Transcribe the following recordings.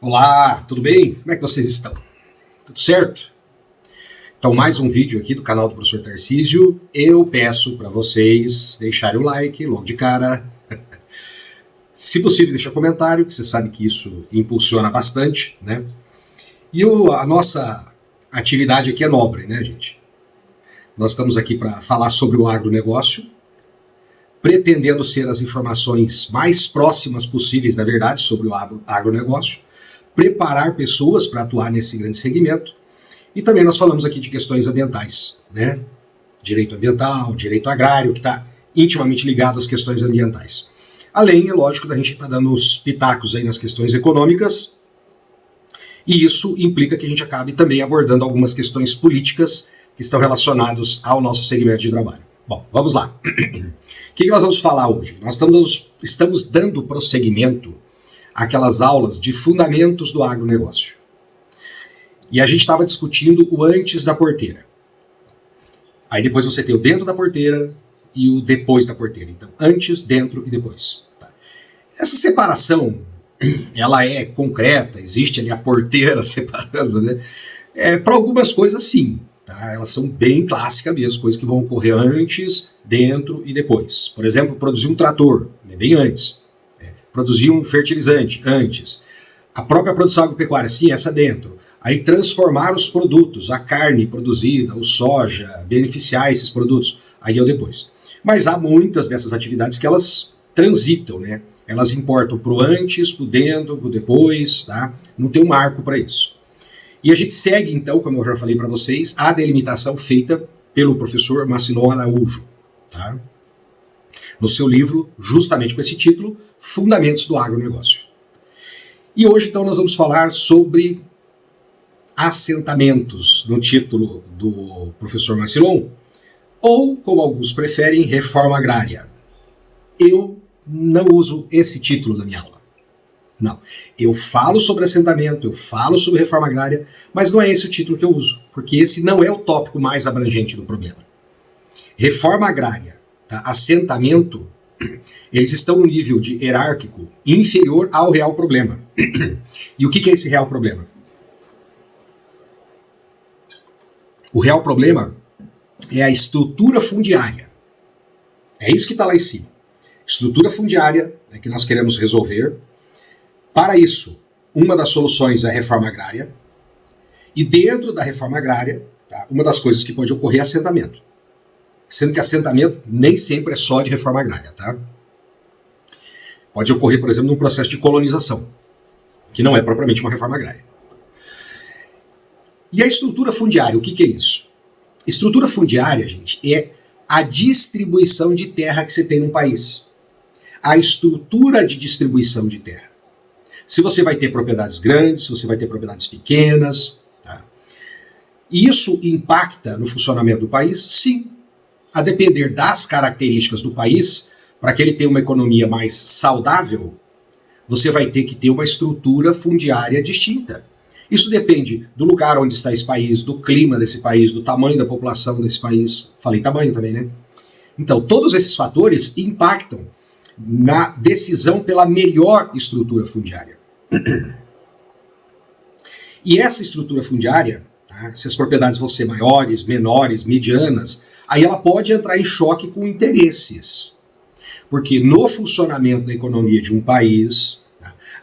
Olá, tudo bem? Como é que vocês estão? Tudo certo? Então, mais um vídeo aqui do canal do Professor Tarcísio. Eu peço para vocês deixarem o like logo de cara. Se possível, deixa comentário, que você sabe que isso impulsiona bastante, né? E a nossa atividade aqui é nobre, né, gente? Nós estamos aqui para falar sobre o agronegócio, pretendendo ser as informações mais próximas possíveis da verdade sobre o agronegócio, preparar pessoas para atuar nesse grande segmento. E também nós falamos aqui de questões ambientais, né? Direito ambiental, direito agrário, que está intimamente ligado às questões ambientais. Além, é lógico, da gente estar dando os pitacos aí nas questões econômicas, e isso implica que a gente acabe também abordando algumas questões políticas que estão relacionadas ao nosso segmento de trabalho. Bom, vamos lá. O que nós vamos falar hoje? Nós estamos dando prosseguimento àquelas aulas de fundamentos do agronegócio. E a gente estava discutindo o antes da porteira. Aí depois você tem o dentro da porteira e o depois da porteira. Então, antes, dentro e depois. Tá? Essa separação, ela é concreta, existe ali a porteira separando, né? Para algumas coisas, sim. Tá? Elas são bem clássicas mesmo, coisas que vão ocorrer antes, dentro e depois. Por exemplo, produzir um trator, bem antes. Produzir um fertilizante, antes. A própria produção agropecuária, sim, essa dentro. Aí transformar os produtos, a carne produzida, o soja, beneficiar esses produtos, aí é o depois. Mas há muitas dessas atividades que elas transitam, né? Elas importam para o antes, para o dentro, para o depois, tá? Não tem um marco para isso. E a gente segue, então, como eu já falei para vocês, a delimitação feita pelo professor Macilon Araújo, tá? No seu livro, justamente com esse título, Fundamentos do Agronegócio. E hoje, então, nós vamos falar sobre assentamentos, no título do professor Macilon, ou, como alguns preferem, reforma agrária. Eu não uso esse título na minha aula. Não. Eu falo sobre assentamento, eu falo sobre reforma agrária, mas não é esse o título que eu uso, porque esse não é o tópico mais abrangente do problema. Reforma agrária, tá? Assentamento, eles estão no nível de hierárquico inferior ao real problema. E o que é esse real problema? O real problema é a estrutura fundiária. É isso que está lá em cima. Estrutura fundiária é que nós queremos resolver. Para isso, uma das soluções é a reforma agrária. E dentro da reforma agrária, tá, uma das coisas que pode ocorrer é assentamento. Sendo que assentamento nem sempre é só de reforma agrária, tá? Pode ocorrer, por exemplo, num processo de colonização, que não é propriamente uma reforma agrária. E a estrutura fundiária, o que é isso? Estrutura fundiária, gente, é a distribuição de terra que você tem num país. A estrutura de distribuição de terra. Se você vai ter propriedades grandes, se você vai ter propriedades pequenas. Tá? E isso impacta no funcionamento do país? Sim. A depender das características do país, para que ele tenha uma economia mais saudável, você vai ter que ter uma estrutura fundiária distinta. Isso depende do lugar onde está esse país, do clima desse país, do tamanho da população desse país. Falei tamanho também, né? Então, todos esses fatores impactam na decisão pela melhor estrutura fundiária. E essa estrutura fundiária, tá, se as propriedades vão ser maiores, menores, medianas, aí ela pode entrar em choque com interesses. Porque no funcionamento da economia de um país,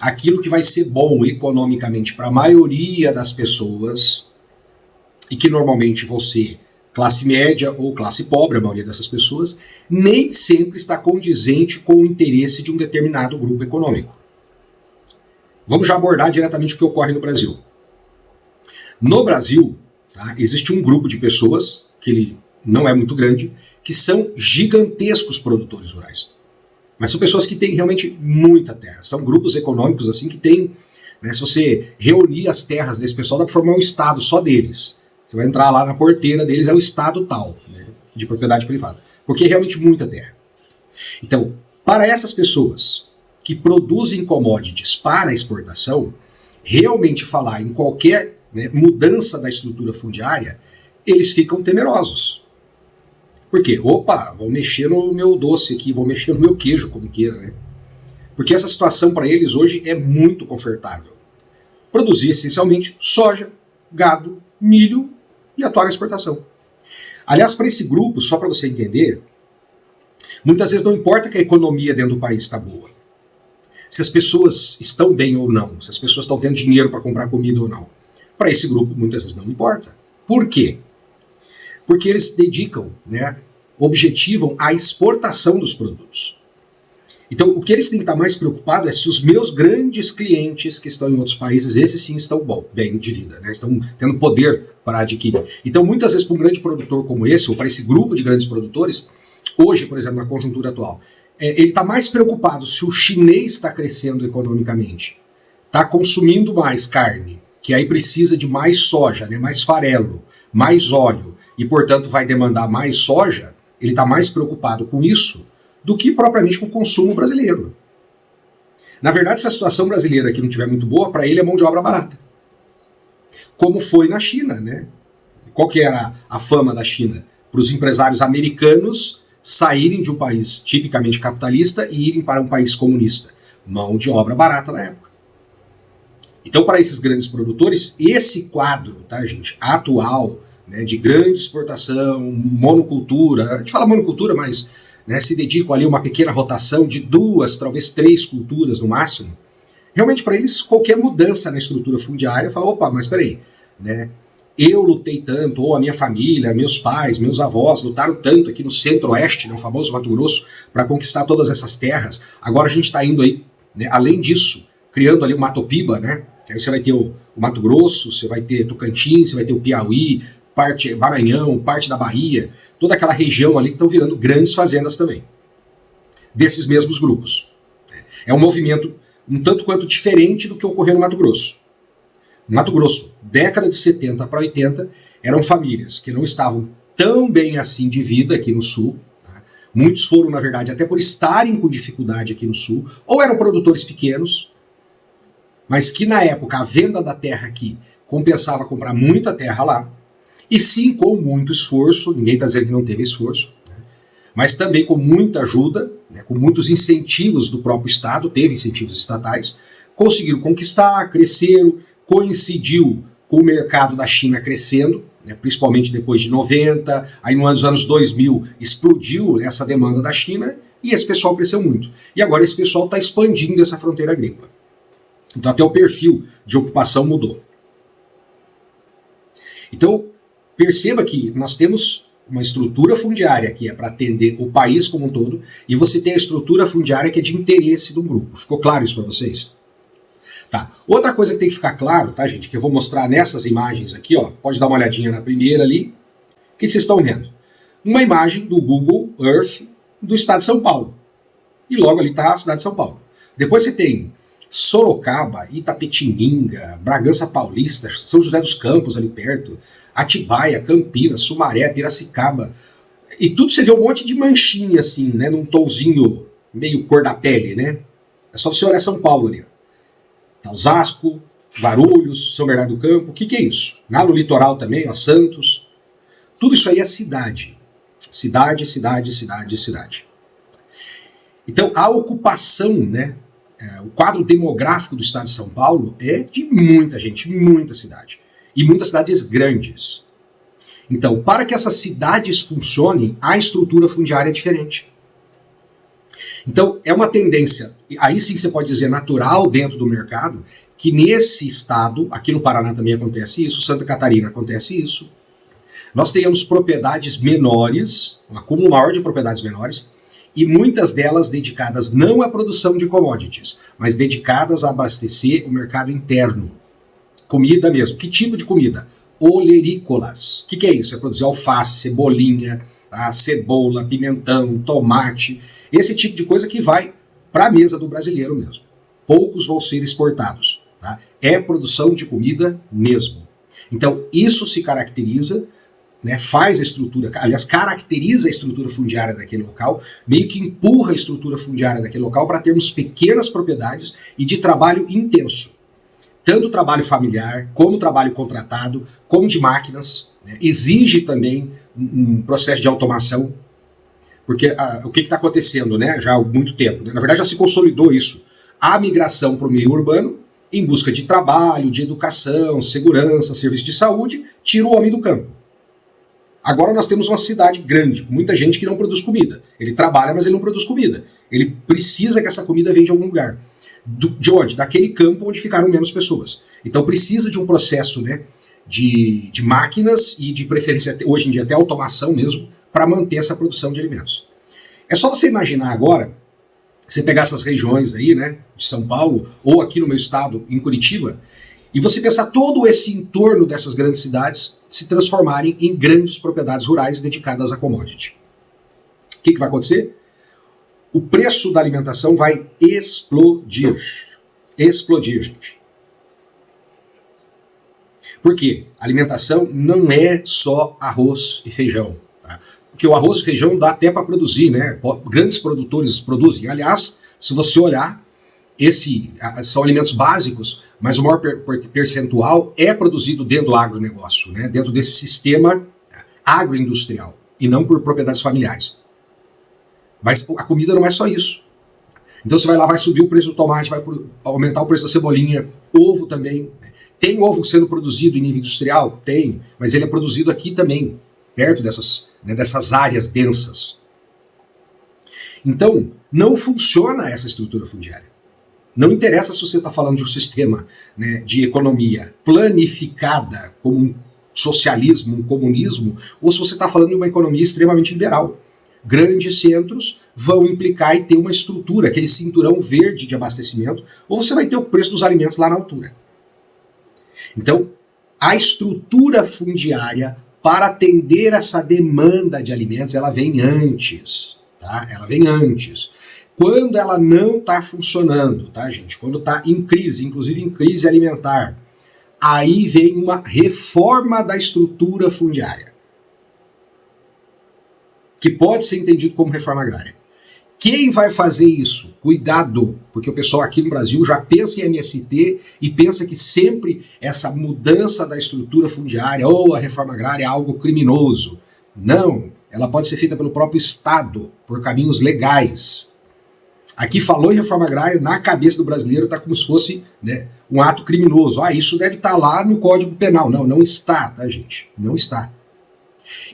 aquilo que vai ser bom economicamente para a maioria das pessoas, e que normalmente vão ser classe média ou classe pobre, a maioria dessas pessoas, nem sempre está condizente com o interesse de um determinado grupo econômico. Vamos já abordar diretamente o que ocorre no Brasil. No Brasil, tá, existe um grupo de pessoas, que ele não é muito grande, que são gigantescos produtores rurais. Mas são pessoas que têm realmente muita terra. São grupos econômicos assim que têm, né, se você reunir as terras desse pessoal, dá para formar um estado só deles. Você vai entrar lá na porteira deles, é o estado tal, né, de propriedade privada. Porque é realmente muita terra. Então, para essas pessoas que produzem commodities para exportação, realmente falar em qualquer, né, mudança da estrutura fundiária, eles ficam temerosos. Por quê? Opa, vou mexer no meu doce aqui, vou mexer no meu queijo, como queira, né? Porque essa situação para eles hoje é muito confortável. produzir essencialmente soja, gado, milho e atuar na exportação. Aliás, para esse grupo, só para você entender, muitas vezes não importa que a economia dentro do país está boa. Se as pessoas estão bem ou não, se as pessoas estão tendo dinheiro para comprar comida ou não. Para esse grupo, muitas vezes não importa. Por quê? Porque eles dedicam, objetivam a exportação dos produtos. Então, o que eles têm que estar mais preocupados é se os meus grandes clientes que estão em outros países, esses sim estão bem de vida, estão tendo poder para adquirir. Então, muitas vezes, para um grande produtor como esse, ou para esse grupo de grandes produtores, hoje, por exemplo, na conjuntura atual, ele está mais preocupado se o chinês está crescendo economicamente, está consumindo mais carne, que aí precisa de mais soja, mais farelo, mais óleo, e, portanto, vai demandar mais soja, ele está mais preocupado com isso do que propriamente com o consumo brasileiro. Na verdade, se a situação brasileira aqui não estiver muito boa, para ele é mão de obra barata. Como foi na China, Qual que era a fama da China? Para os empresários americanos saírem de um país tipicamente capitalista e irem para um país comunista. Mão de obra barata na época. Então, para esses grandes produtores, esse quadro, tá, gente, atual, de grande exportação, monocultura, a gente fala monocultura, mas se dedicam ali a uma pequena rotação de 2, talvez 3 culturas no máximo, realmente para eles qualquer mudança na estrutura fundiária, fala, opa, mas peraí, eu lutei tanto, ou a minha família, meus pais, meus avós lutaram tanto aqui no centro-oeste, no famoso Mato Grosso, para conquistar todas essas terras, agora a gente está indo aí, além disso, criando ali o Mato Piba, que aí você vai ter o Mato Grosso, você vai ter Tocantins, você vai ter o Piauí, parte Maranhão, parte da Bahia, toda aquela região ali que estão virando grandes fazendas também, desses mesmos grupos. É um movimento um tanto quanto diferente do que ocorreu no Mato Grosso. No Mato Grosso, década de 70 para 80, eram famílias que não estavam tão bem assim de vida aqui no Sul. Muitos foram, na verdade, até por estarem com dificuldade aqui no Sul, ou eram produtores pequenos, mas que na época a venda da terra aqui compensava comprar muita terra lá, e sim com muito esforço, ninguém está dizendo que não teve esforço, mas também com muita ajuda, com muitos incentivos do próprio Estado, teve incentivos estatais, conseguiram conquistar, cresceram, coincidiu com o mercado da China crescendo, principalmente depois de 90, aí nos anos 2000 explodiu essa demanda da China e esse pessoal cresceu muito. E agora esse pessoal está expandindo essa fronteira agrícola. Então até o perfil de ocupação mudou. Então perceba que nós temos uma estrutura fundiária que é para atender o país como um todo e você tem a estrutura fundiária que é de interesse do grupo. Ficou claro isso para vocês? Tá. Outra coisa que tem que ficar claro, tá, gente, que eu vou mostrar nessas imagens aqui, ó, pode dar uma olhadinha na primeira ali. O que vocês estão vendo? Uma imagem do Google Earth do estado de São Paulo. E logo ali está a cidade de São Paulo. Depois você tem Sorocaba, Itapetininga, Bragança Paulista, São José dos Campos ali perto, Atibaia, Campinas, Sumaré, Piracicaba. E tudo você vê um monte de manchinha assim, num tomzinho meio cor da pele, É só você olhar São Paulo ali. Tá Osasco, Guarulhos, São Bernardo do Campo. O que é isso? Lá no litoral também, Santos. Tudo isso aí é cidade. Cidade, cidade, cidade, cidade. Então, a ocupação, o quadro demográfico do estado de São Paulo é de muita gente, muita cidade. E muitas cidades grandes. Então, para que essas cidades funcionem, a estrutura fundiária é diferente. Então, é uma tendência, aí sim você pode dizer natural dentro do mercado, que nesse estado, aqui no Paraná também acontece isso, Santa Catarina acontece isso, nós tenhamos propriedades menores, um acúmulo maior de propriedades menores, e muitas delas dedicadas não à produção de commodities, mas dedicadas a abastecer o mercado interno. Comida mesmo. Que tipo de comida? Olerícolas. O que é isso? É produzir alface, cebolinha, cebola, pimentão, tomate, esse tipo de coisa que vai para a mesa do brasileiro mesmo. Poucos vão ser exportados. Tá? É produção de comida mesmo. Então, isso se caracteriza, faz a estrutura, aliás, caracteriza a estrutura fundiária daquele local, meio que empurra a estrutura fundiária daquele local para termos pequenas propriedades e de trabalho intenso. Tanto trabalho familiar, como trabalho contratado, como de máquinas. Exige também um processo de automação, porque o que está acontecendo já há muito tempo? Na verdade já se consolidou isso. A migração para o meio urbano em busca de trabalho, de educação, segurança, serviço de saúde, tira o homem do campo. Agora nós temos uma cidade grande, com muita gente que não produz comida. Ele trabalha, mas ele não produz comida. Ele precisa que essa comida venha de algum lugar. De onde? Daquele campo onde ficaram menos pessoas. Então precisa de um processo, né, de máquinas e de preferência, hoje em dia até automação mesmo, para manter essa produção de alimentos. É só você imaginar agora, você pegar essas regiões aí, né, de São Paulo, ou aqui no meu estado, em Curitiba, e você pensar todo esse entorno dessas grandes cidades se transformarem em grandes propriedades rurais dedicadas a commodity. O que vai acontecer? O preço da alimentação vai explodir. Explodir, gente. Por quê? A alimentação não é só arroz e feijão. Tá? Porque o arroz e feijão dá até para produzir, né? Grandes produtores produzem. Aliás, se você olhar, são alimentos básicos, mas o maior percentual é produzido dentro do agronegócio, né? Dentro desse sistema agroindustrial, e não por propriedades familiares. Mas a comida não é só isso. Então você vai lá, vai subir o preço do tomate, vai aumentar o preço da cebolinha, ovo também. Tem ovo sendo produzido em nível industrial? Tem, mas ele é produzido aqui também, perto dessas áreas densas. Então, não funciona essa estrutura fundiária. Não interessa se você está falando de um sistema, né, de economia planificada, como um socialismo, um comunismo, ou se você está falando de uma economia extremamente liberal. Grandes centros vão implicar em ter uma estrutura, aquele cinturão verde de abastecimento, ou você vai ter o preço dos alimentos lá na altura. Então, a estrutura fundiária, para atender essa demanda de alimentos, ela vem antes, tá? Ela vem antes. Quando ela não está funcionando, tá, gente? Quando está em crise, inclusive em crise alimentar, aí vem uma reforma da estrutura fundiária, que pode ser entendido como reforma agrária. Quem vai fazer isso? Cuidado, porque o pessoal aqui no Brasil já pensa em MST e pensa que sempre essa mudança da estrutura fundiária ou a reforma agrária é algo criminoso. Não, ela pode ser feita pelo próprio Estado, por caminhos legais. Aqui falou em reforma agrária, na cabeça do brasileiro está como se fosse, né, um ato criminoso. Isso deve estar lá no Código Penal. Não, não está, tá, gente? Não está.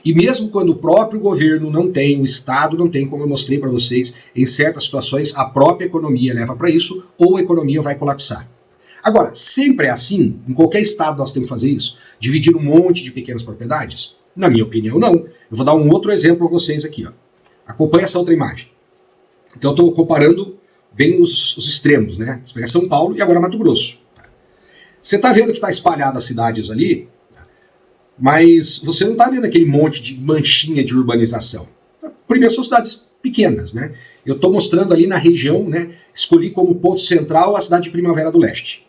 E mesmo quando o próprio governo não tem, o Estado não tem, como eu mostrei para vocês, em certas situações a própria economia leva para isso, ou a economia vai colapsar. Agora, sempre é assim? Em qualquer estado nós temos que fazer isso? Dividir um monte de pequenas propriedades? Na minha opinião, não. Eu vou dar um outro exemplo para vocês aqui. Ó. Acompanhe essa outra imagem. Então eu estou comparando bem os extremos, né? Você pega São Paulo e agora Mato Grosso. Você está vendo que está espalhado as cidades ali, mas você não está vendo aquele monte de manchinha de urbanização. Primeiro, são cidades pequenas, né? Eu estou mostrando ali na região, né? Escolhi como ponto central a cidade de Primavera do Leste.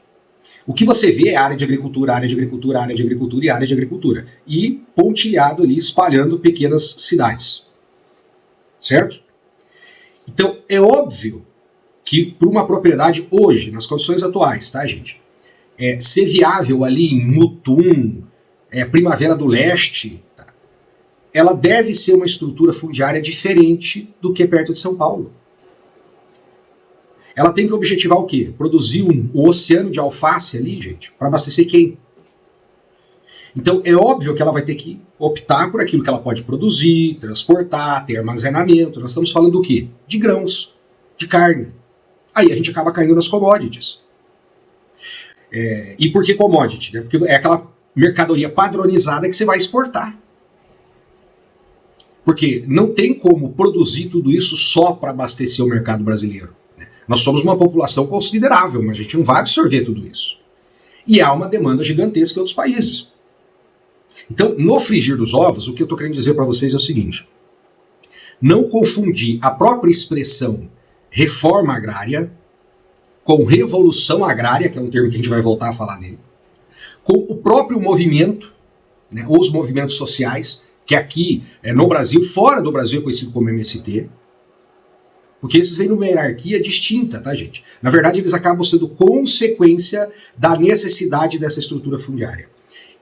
O que você vê é área de agricultura, área de agricultura, área de agricultura e área de agricultura. E pontilhado ali, espalhando pequenas cidades. Certo? Então, é óbvio que para uma propriedade hoje, nas condições atuais, tá, gente? Ser viável ali em Mutum, Primavera do Leste, tá? Ela deve ser uma estrutura fundiária diferente do que é perto de São Paulo. Ela tem que objetivar o quê? Produzir um oceano de alface ali, gente, para abastecer quem? Então, é óbvio que ela vai ter que optar por aquilo que ela pode produzir, transportar, ter armazenamento. Nós estamos falando do quê? De grãos, de carne. Aí a gente acaba caindo nas commodities. E por que commodity? Né? Porque é aquela mercadoria padronizada que você vai exportar. Porque não tem como produzir tudo isso só para abastecer o mercado brasileiro. Né? Nós somos uma população considerável, mas a gente não vai absorver tudo isso. E há uma demanda gigantesca em outros países. Então, no frigir dos ovos, o que eu estou querendo dizer para vocês é o seguinte: não confundir a própria expressão reforma agrária com revolução agrária, que é um termo que a gente vai voltar a falar dele, com o próprio movimento, né, ou os movimentos sociais, que aqui no Brasil, fora do Brasil, é conhecido como MST, porque esses vêm numa hierarquia distinta, tá, gente? Na verdade, eles acabam sendo consequência da necessidade dessa estrutura fundiária.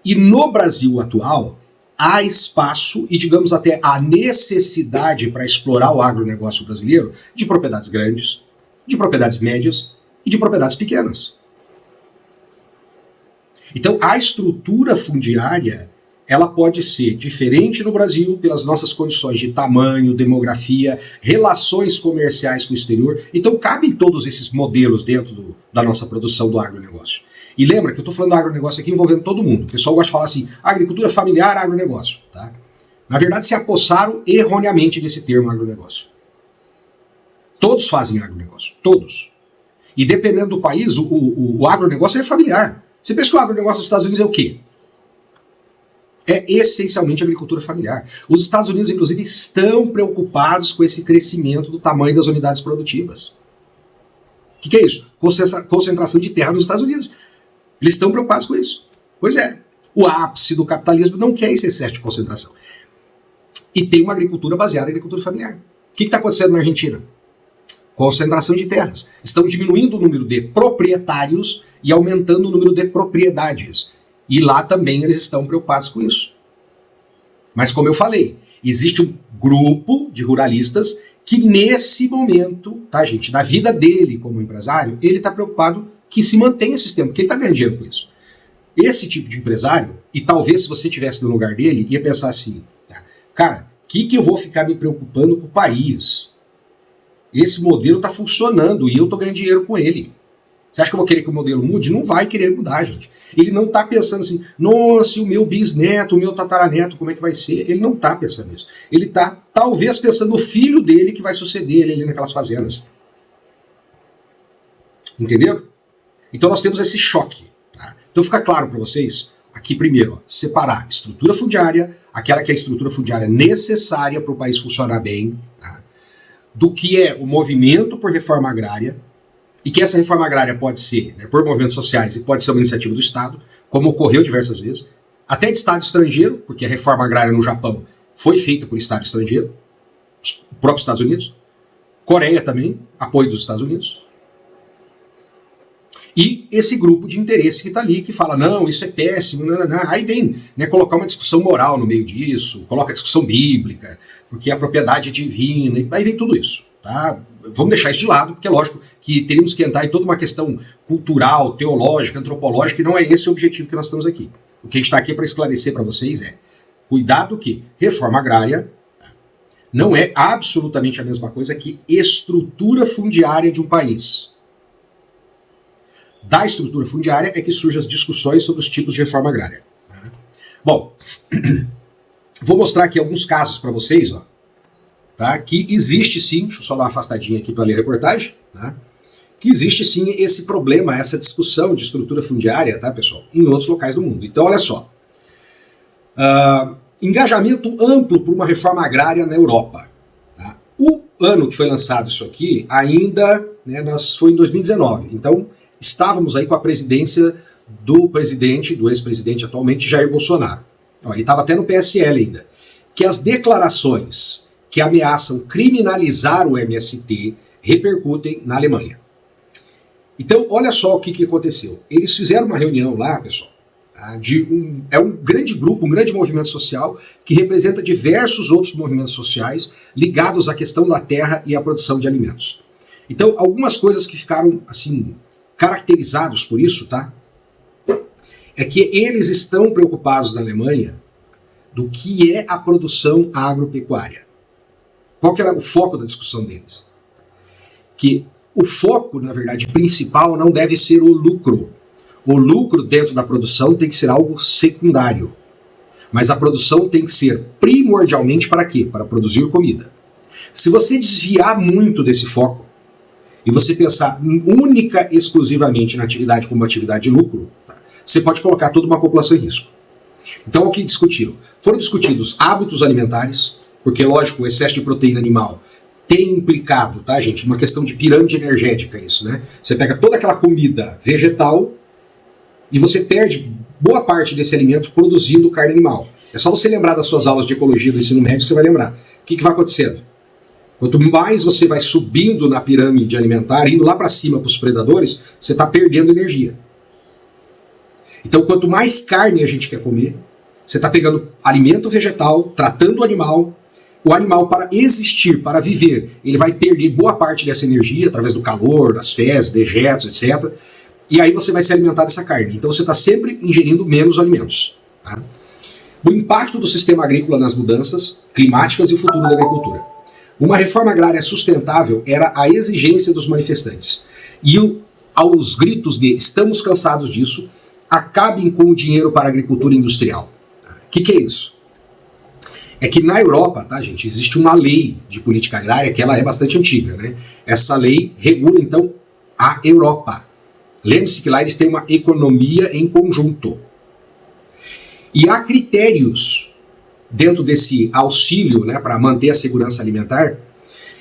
E no Brasil atual, há espaço e, digamos, até a necessidade para explorar o agronegócio brasileiro de propriedades grandes, de propriedades médias e de propriedades pequenas. Então, a estrutura fundiária, ela pode ser diferente no Brasil pelas nossas condições de tamanho, demografia, relações comerciais com o exterior. Então, cabem todos esses modelos dentro da nossa produção do agronegócio. E lembra que eu estou falando do agronegócio aqui envolvendo todo mundo. O pessoal gosta de falar assim, agricultura familiar, agronegócio. Tá? Na verdade, se apossaram erroneamente desse termo agronegócio. Todos fazem agronegócio, todos. E dependendo do país, o agronegócio é familiar. Você pensa que o agronegócio dos Estados Unidos é o quê? É essencialmente agricultura familiar. Os Estados Unidos, inclusive, estão preocupados com esse crescimento do tamanho das unidades produtivas. O que é isso? Concentração de terra nos Estados Unidos. Eles estão preocupados com isso. Pois é. O ápice do capitalismo não quer esse excesso de concentração. E tem uma agricultura baseada em agricultura familiar. O que está acontecendo na Argentina? Concentração de terras. Estão diminuindo o número de proprietários e aumentando o número de propriedades. E lá também eles estão preocupados com isso. Mas como eu falei, existe um grupo de ruralistas que nesse momento, tá, gente, da vida dele como empresário, ele está preocupado que se mantenha esse sistema, porque ele está ganhando dinheiro com isso. Esse tipo de empresário, e talvez se você estivesse no lugar dele, ia pensar assim, tá, cara, o que eu vou ficar me preocupando com o país? Esse modelo está funcionando e eu estou ganhando dinheiro com ele. Você acha que eu vou querer que o modelo mude? Não vai querer mudar, gente. Ele não está pensando assim, nossa, o meu bisneto, o meu tataraneto, como é que vai ser? Ele não está pensando nisso. Ele está, talvez, pensando no filho dele que vai suceder ele ali naquelas fazendas. Entenderam? Então nós temos esse choque. Tá? Então fica claro para vocês, aqui primeiro, ó, separar estrutura fundiária, aquela que é a estrutura fundiária necessária para o país funcionar bem, tá? Do que é o movimento por reforma agrária, e que essa reforma agrária pode ser, né, por movimentos sociais e pode ser uma iniciativa do Estado, como ocorreu diversas vezes, até de Estado estrangeiro, porque a reforma agrária no Japão foi feita por Estado estrangeiro, os próprios Estados Unidos, Coreia também, apoio dos Estados Unidos, e esse grupo de interesse que está ali, que fala, não, isso é péssimo, não. Aí vem, né, colocar uma discussão moral no meio disso, coloca a discussão bíblica, porque a propriedade é divina, e aí vem tudo isso, tá? Vamos deixar isso de lado, porque é lógico que teríamos que entrar em toda uma questão cultural, teológica, antropológica, e não é esse o objetivo que nós estamos aqui. O que a gente está aqui para esclarecer para vocês é, cuidado que reforma agrária não é absolutamente a mesma coisa que estrutura fundiária de um país. Da estrutura fundiária é que surgem as discussões sobre os tipos de reforma agrária. Bom, vou mostrar aqui alguns casos para vocês, ó. Tá? Que existe sim, deixa eu só dar uma afastadinha aqui para ler a reportagem, tá? Que existe sim esse problema, essa discussão de estrutura fundiária, tá, pessoal, em outros locais do mundo. Então, olha só, engajamento amplo por uma reforma agrária na Europa. Tá? O ano que foi lançado isso aqui, ainda, né, foi em 2019, então estávamos aí com a presidência do ex-presidente atualmente, Jair Bolsonaro. Então, ele estava até no PSL ainda, que as declarações que ameaçam criminalizar o MST repercutem na Alemanha. Então, olha só o que aconteceu. Eles fizeram uma reunião lá, pessoal, tá, é um grande grupo, um grande movimento social que representa diversos outros movimentos sociais ligados à questão da terra e à produção de alimentos. Então, algumas coisas que ficaram, assim, caracterizados por isso, tá? É que eles estão preocupados na Alemanha do que é a produção agropecuária. Qual que era o foco da discussão deles? Que o foco, na verdade, principal não deve ser o lucro. O lucro dentro da produção tem que ser algo secundário. Mas a produção tem que ser primordialmente para quê? Para produzir comida. Se você desviar muito desse foco e você pensar única e exclusivamente na atividade como uma atividade de lucro, tá, você pode colocar toda uma população em risco. Então, o que discutiram? Foram discutidos hábitos alimentares, porque, lógico, o excesso de proteína animal tem implicado, tá, gente, uma questão de pirâmide energética isso, né? Você pega toda aquela comida vegetal e você perde boa parte desse alimento produzindo carne animal. É só você lembrar das suas aulas de ecologia do ensino médio que você vai lembrar. O que vai acontecendo? Quanto mais você vai subindo na pirâmide alimentar, indo lá para cima para os predadores, você está perdendo energia. Então, quanto mais carne a gente quer comer, você está pegando alimento vegetal, tratando o animal para existir, para viver, ele vai perder boa parte dessa energia através do calor, das fezes, dejetos, etc. e aí você vai se alimentar dessa carne. Então você está sempre ingerindo menos alimentos. Tá? O impacto do sistema agrícola nas mudanças climáticas e o futuro da agricultura. Uma reforma agrária sustentável era a exigência dos manifestantes. E aos gritos de "estamos cansados disso", acabem com o dinheiro para a agricultura industrial. O que é isso? É que na Europa, tá, gente, existe uma lei de política agrária que ela é bastante antiga, né? Essa lei regula, então, a Europa. Lembre-se que lá eles têm uma economia em conjunto. E há critérios dentro desse auxílio, né, para manter a segurança alimentar,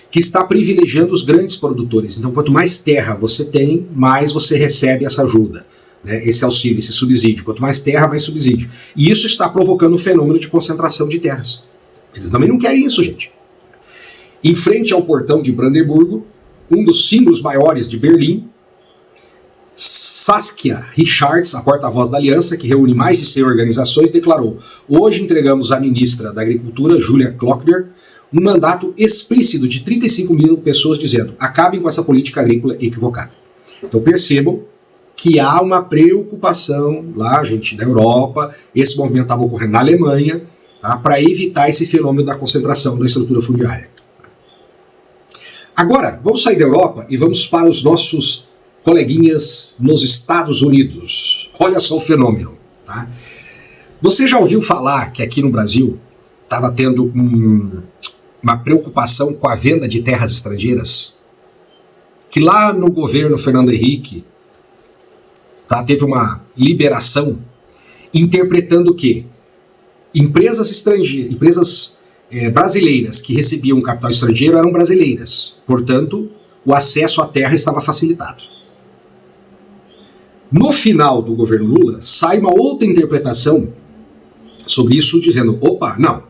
que está privilegiando os grandes produtores. Então, quanto mais terra você tem, mais você recebe essa ajuda, né, esse auxílio, esse subsídio. Quanto mais terra, mais subsídio. E isso está provocando um fenômeno de concentração de terras. Eles também não querem isso, gente. Em frente ao portão de Brandeburgo, um dos símbolos maiores de Berlim, Saskia Richards, a porta-voz da aliança, que reúne mais de 100 organizações, declarou: "Hoje entregamos à ministra da Agricultura, Julia Klöckner, um mandato explícito de 35 mil pessoas dizendo: acabem com essa política agrícola equivocada." Então percebam que há uma preocupação lá, gente, na Europa, esse movimento estava ocorrendo na Alemanha, tá, para evitar esse fenômeno da concentração da estrutura fundiária. Agora, vamos sair da Europa e vamos para os nossos coleguinhas nos Estados Unidos. Olha só o fenômeno. Tá? Você já ouviu falar que aqui no Brasil estava tendo uma preocupação com a venda de terras estrangeiras? Que lá no governo Fernando Henrique, tá, teve uma liberação interpretando que empresas estrangeiras, brasileiras que recebiam capital estrangeiro eram brasileiras. Portanto, o acesso à terra estava facilitado. No final do governo Lula, sai uma outra interpretação sobre isso, dizendo: opa, não,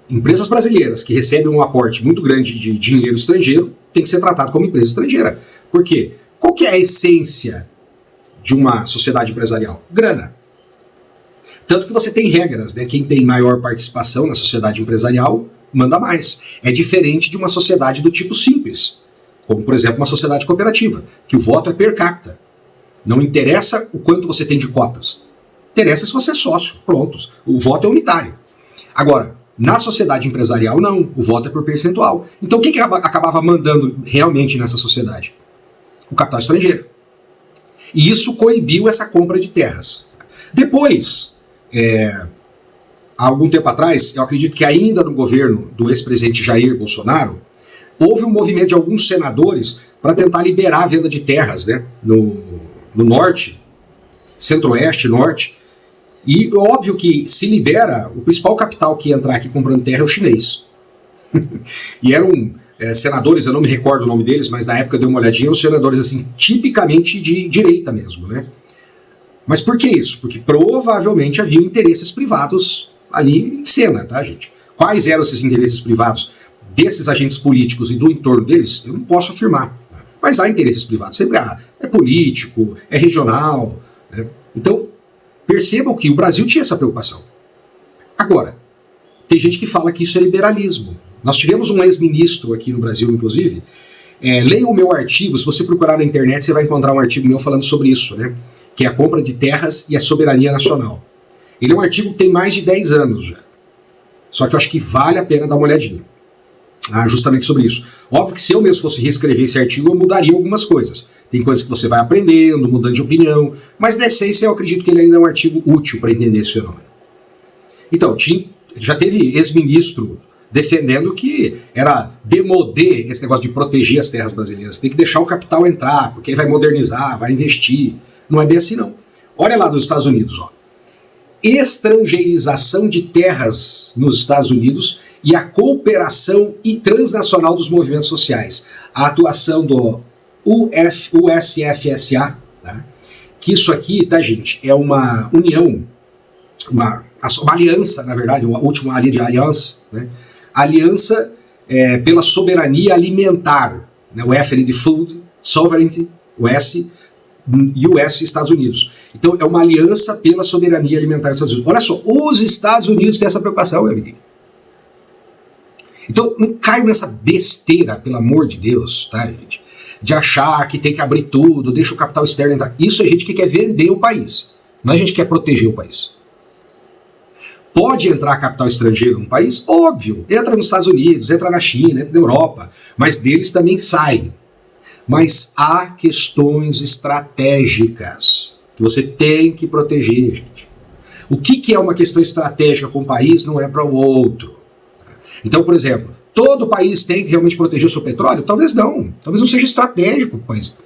empresas brasileiras que recebem um aporte muito grande de dinheiro estrangeiro tem que ser tratado como empresa estrangeira. Por quê? Qual que é a essência de uma sociedade empresarial? Grana. Tanto que você tem regras, né? Quem tem maior participação na sociedade empresarial manda mais. É diferente de uma sociedade do tipo simples, como, por exemplo, uma sociedade cooperativa, que o voto é per capita. Não interessa o quanto você tem de cotas. Interessa se você é sócio. Prontos. O voto é unitário. Agora, na sociedade empresarial, não. O voto é por percentual. Então, o que acabava mandando realmente nessa sociedade? O capital estrangeiro. E isso coibiu essa compra de terras. Depois, há algum tempo atrás, eu acredito que ainda no governo do ex-presidente Jair Bolsonaro, houve um movimento de alguns senadores para tentar liberar a venda de terras, né, no norte, centro-oeste, norte. E óbvio que se libera, o principal capital que ia entrar aqui comprando terra é o chinês. E eram senadores, eu não me recordo o nome deles, mas na época eu dei uma olhadinha, eram senadores assim, tipicamente de direita mesmo, né? Mas por que isso? Porque provavelmente havia interesses privados ali em cena, tá, gente? Quais eram esses interesses privados desses agentes políticos e do entorno deles? Eu não posso afirmar. Tá? Mas há interesses privados, sempre há. É político, é regional, né? Então, percebam que o Brasil tinha essa preocupação. Agora, tem gente que fala que isso é liberalismo. Nós tivemos um ex-ministro aqui no Brasil, inclusive. Leia o meu artigo, se você procurar na internet, você vai encontrar um artigo meu falando sobre isso, né? Que é a compra de terras e a soberania nacional. Ele é um artigo que tem mais de 10 anos já. Só que eu acho que vale a pena dar uma olhadinha. Justamente sobre isso. Óbvio que se eu mesmo fosse reescrever esse artigo, eu mudaria algumas coisas. Tem coisas que você vai aprendendo, mudando de opinião, mas na essência eu acredito que ele ainda é um artigo útil para entender esse fenômeno. Então, já teve ex-ministro defendendo que era demodê esse negócio de proteger as terras brasileiras. Tem que deixar o capital entrar, porque aí vai modernizar, vai investir. Não é bem assim, não. Olha lá dos Estados Unidos, ó. Estrangeirização de terras nos Estados Unidos e a cooperação transnacional dos movimentos sociais. A atuação do USFSA, tá? Que isso aqui, tá, gente, é uma união, uma aliança, na verdade, a última aliança, né? Aliança pela soberania alimentar, né? O F de Food Sovereignty, o S, US Estados Unidos. Então é uma aliança pela soberania alimentar dos Estados Unidos. Olha só, os Estados Unidos têm essa preocupação, meu amiguinho. Então não caiam nessa besteira, pelo amor de Deus, tá, gente? de achar que tem que abrir tudo, deixa o capital externo entrar. Isso é gente que quer vender o país, não é gente que quer proteger o país. Pode entrar capital estrangeiro no país? Óbvio, entra nos Estados Unidos, entra na China, entra na Europa, mas deles também saem. Mas há questões estratégicas que você tem que proteger, gente. O que é uma questão estratégica com o país não é para o outro. Então, por exemplo, todo país tem que realmente proteger o seu petróleo? Talvez não seja estratégico para o país.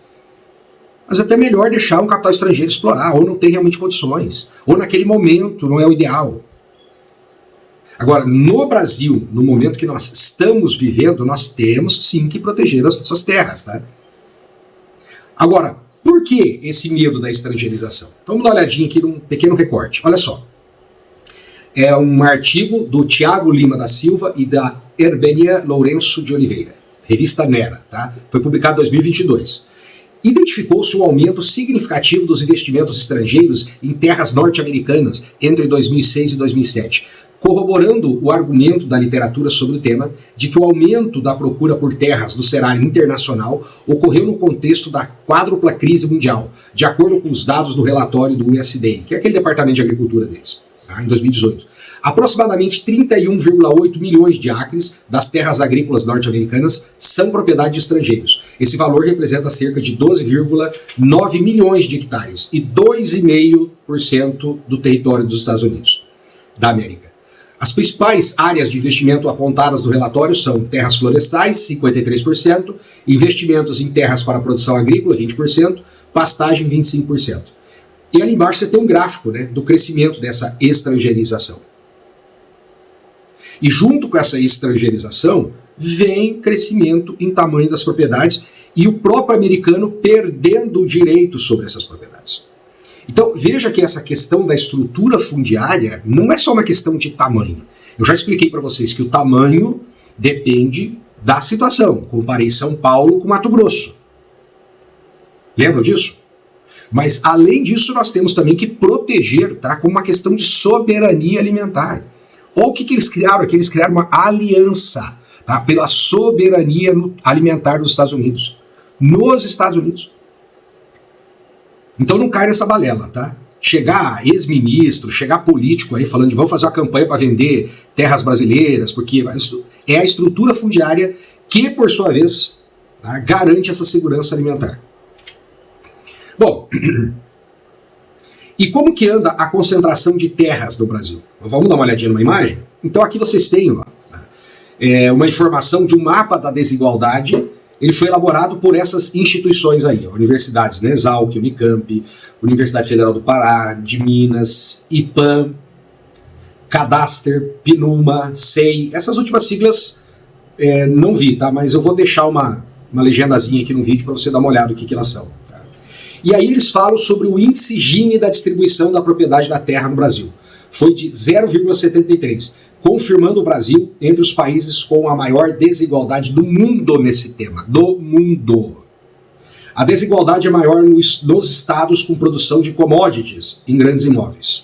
Mas é até melhor deixar um capital estrangeiro explorar, ou não tem realmente condições, ou naquele momento não é o ideal. Agora, no Brasil, no momento que nós estamos vivendo, nós temos sim que proteger as nossas terras, tá? Agora, por que esse medo da estrangeirização? Então, vamos dar uma olhadinha aqui num pequeno recorte. Olha só. É um artigo do Tiago Lima da Silva e da Herbenia Lourenço de Oliveira, revista Nera, tá? Foi publicado em 2022. Identificou-se um aumento significativo dos investimentos estrangeiros em terras norte-americanas entre 2006 e 2007, corroborando o argumento da literatura sobre o tema de que o aumento da procura por terras no cenário internacional ocorreu no contexto da quádrupla crise mundial, de acordo com os dados do relatório do USDA, que é aquele departamento de agricultura deles, tá, em 2018. Aproximadamente 31,8 milhões de acres das terras agrícolas norte-americanas são propriedade de estrangeiros. Esse valor representa cerca de 12,9 milhões de hectares e 2,5% do território dos Estados Unidos, da América. As principais áreas de investimento apontadas no relatório são terras florestais, 53%, investimentos em terras para produção agrícola, 20%, pastagem, 25%. E ali embaixo você tem um gráfico, né, do crescimento dessa estrangeirização. E junto com essa estrangeirização, vem crescimento em tamanho das propriedades e o próprio americano perdendo o direito sobre essas propriedades. Então, veja que essa questão da estrutura fundiária não é só uma questão de tamanho. Eu já expliquei para vocês que o tamanho depende da situação. Comparei São Paulo com Mato Grosso. Lembram disso? Mas, além disso, nós temos também que proteger, tá, como uma questão de soberania alimentar. Ou o que eles criaram? Eles criaram uma aliança, tá, pela soberania alimentar dos Estados Unidos. Nos Estados Unidos. Então não cai nessa balela, tá? Chegar ex-ministro, chegar político aí falando de vamos fazer uma campanha para vender terras brasileiras, porque é a estrutura fundiária que, por sua vez, tá, garante essa segurança alimentar. Bom, e como que anda a concentração de terras no Brasil? Vamos dar uma olhadinha numa imagem? Então aqui vocês têm uma informação de um mapa da desigualdade. Ele foi elaborado por essas instituições aí, universidades, né? Exalc, Unicamp, Universidade Federal do Pará, de Minas, IPAM, Cadaster, PNUMA, SEI. Essas últimas siglas não vi, tá? Mas eu vou deixar uma legendazinha aqui no vídeo para você dar uma olhada no que elas são. Tá? E aí eles falam sobre o índice Gini da distribuição da propriedade da terra no Brasil. Foi de 0,73, confirmando o Brasil entre os países com a maior desigualdade do mundo nesse tema. Do mundo. A desigualdade é maior nos estados com produção de commodities em grandes imóveis.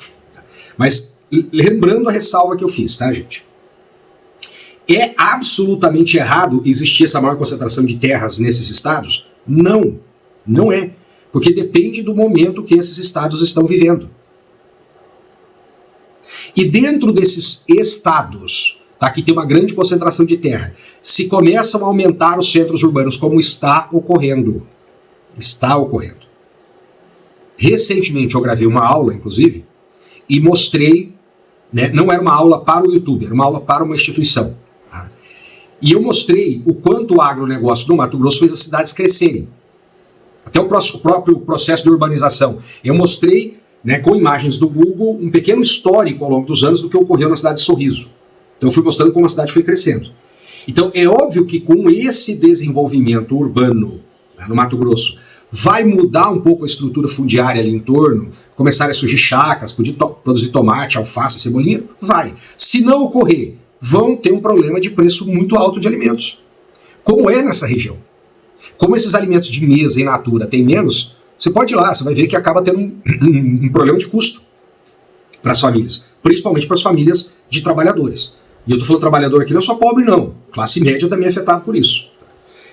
Mas, lembrando a ressalva que eu fiz, tá, gente? É absolutamente errado existir essa maior concentração de terras nesses estados? Não, não é. Porque depende do momento que esses estados estão vivendo. E dentro desses estados, tá, que tem uma grande concentração de terra, se começam a aumentar os centros urbanos, como está ocorrendo. Está ocorrendo. Recentemente eu gravei uma aula, inclusive, e mostrei, né, não era uma aula para o YouTube, era uma aula para uma instituição. Tá? E eu mostrei o quanto o agronegócio no Mato Grosso fez as cidades crescerem. Até o próprio processo de urbanização. Eu mostrei, né, com imagens do Google, um pequeno histórico ao longo dos anos do que ocorreu na cidade de Sorriso. Então eu fui mostrando como a cidade foi crescendo. Então é óbvio que com esse desenvolvimento urbano, né, no Mato Grosso, vai mudar um pouco a estrutura fundiária ali em torno, começarem a surgir chácaras, produzir tomate, alface, cebolinha? Vai. Se não ocorrer, vão ter um problema de preço muito alto de alimentos. Como é nessa região. Como esses alimentos de mesa in natura têm menos, você pode ir lá, você vai ver que acaba tendo um problema de custo para as famílias, principalmente para as famílias de trabalhadores. E eu estou falando trabalhador aqui não é só pobre não, classe média também é afetado por isso.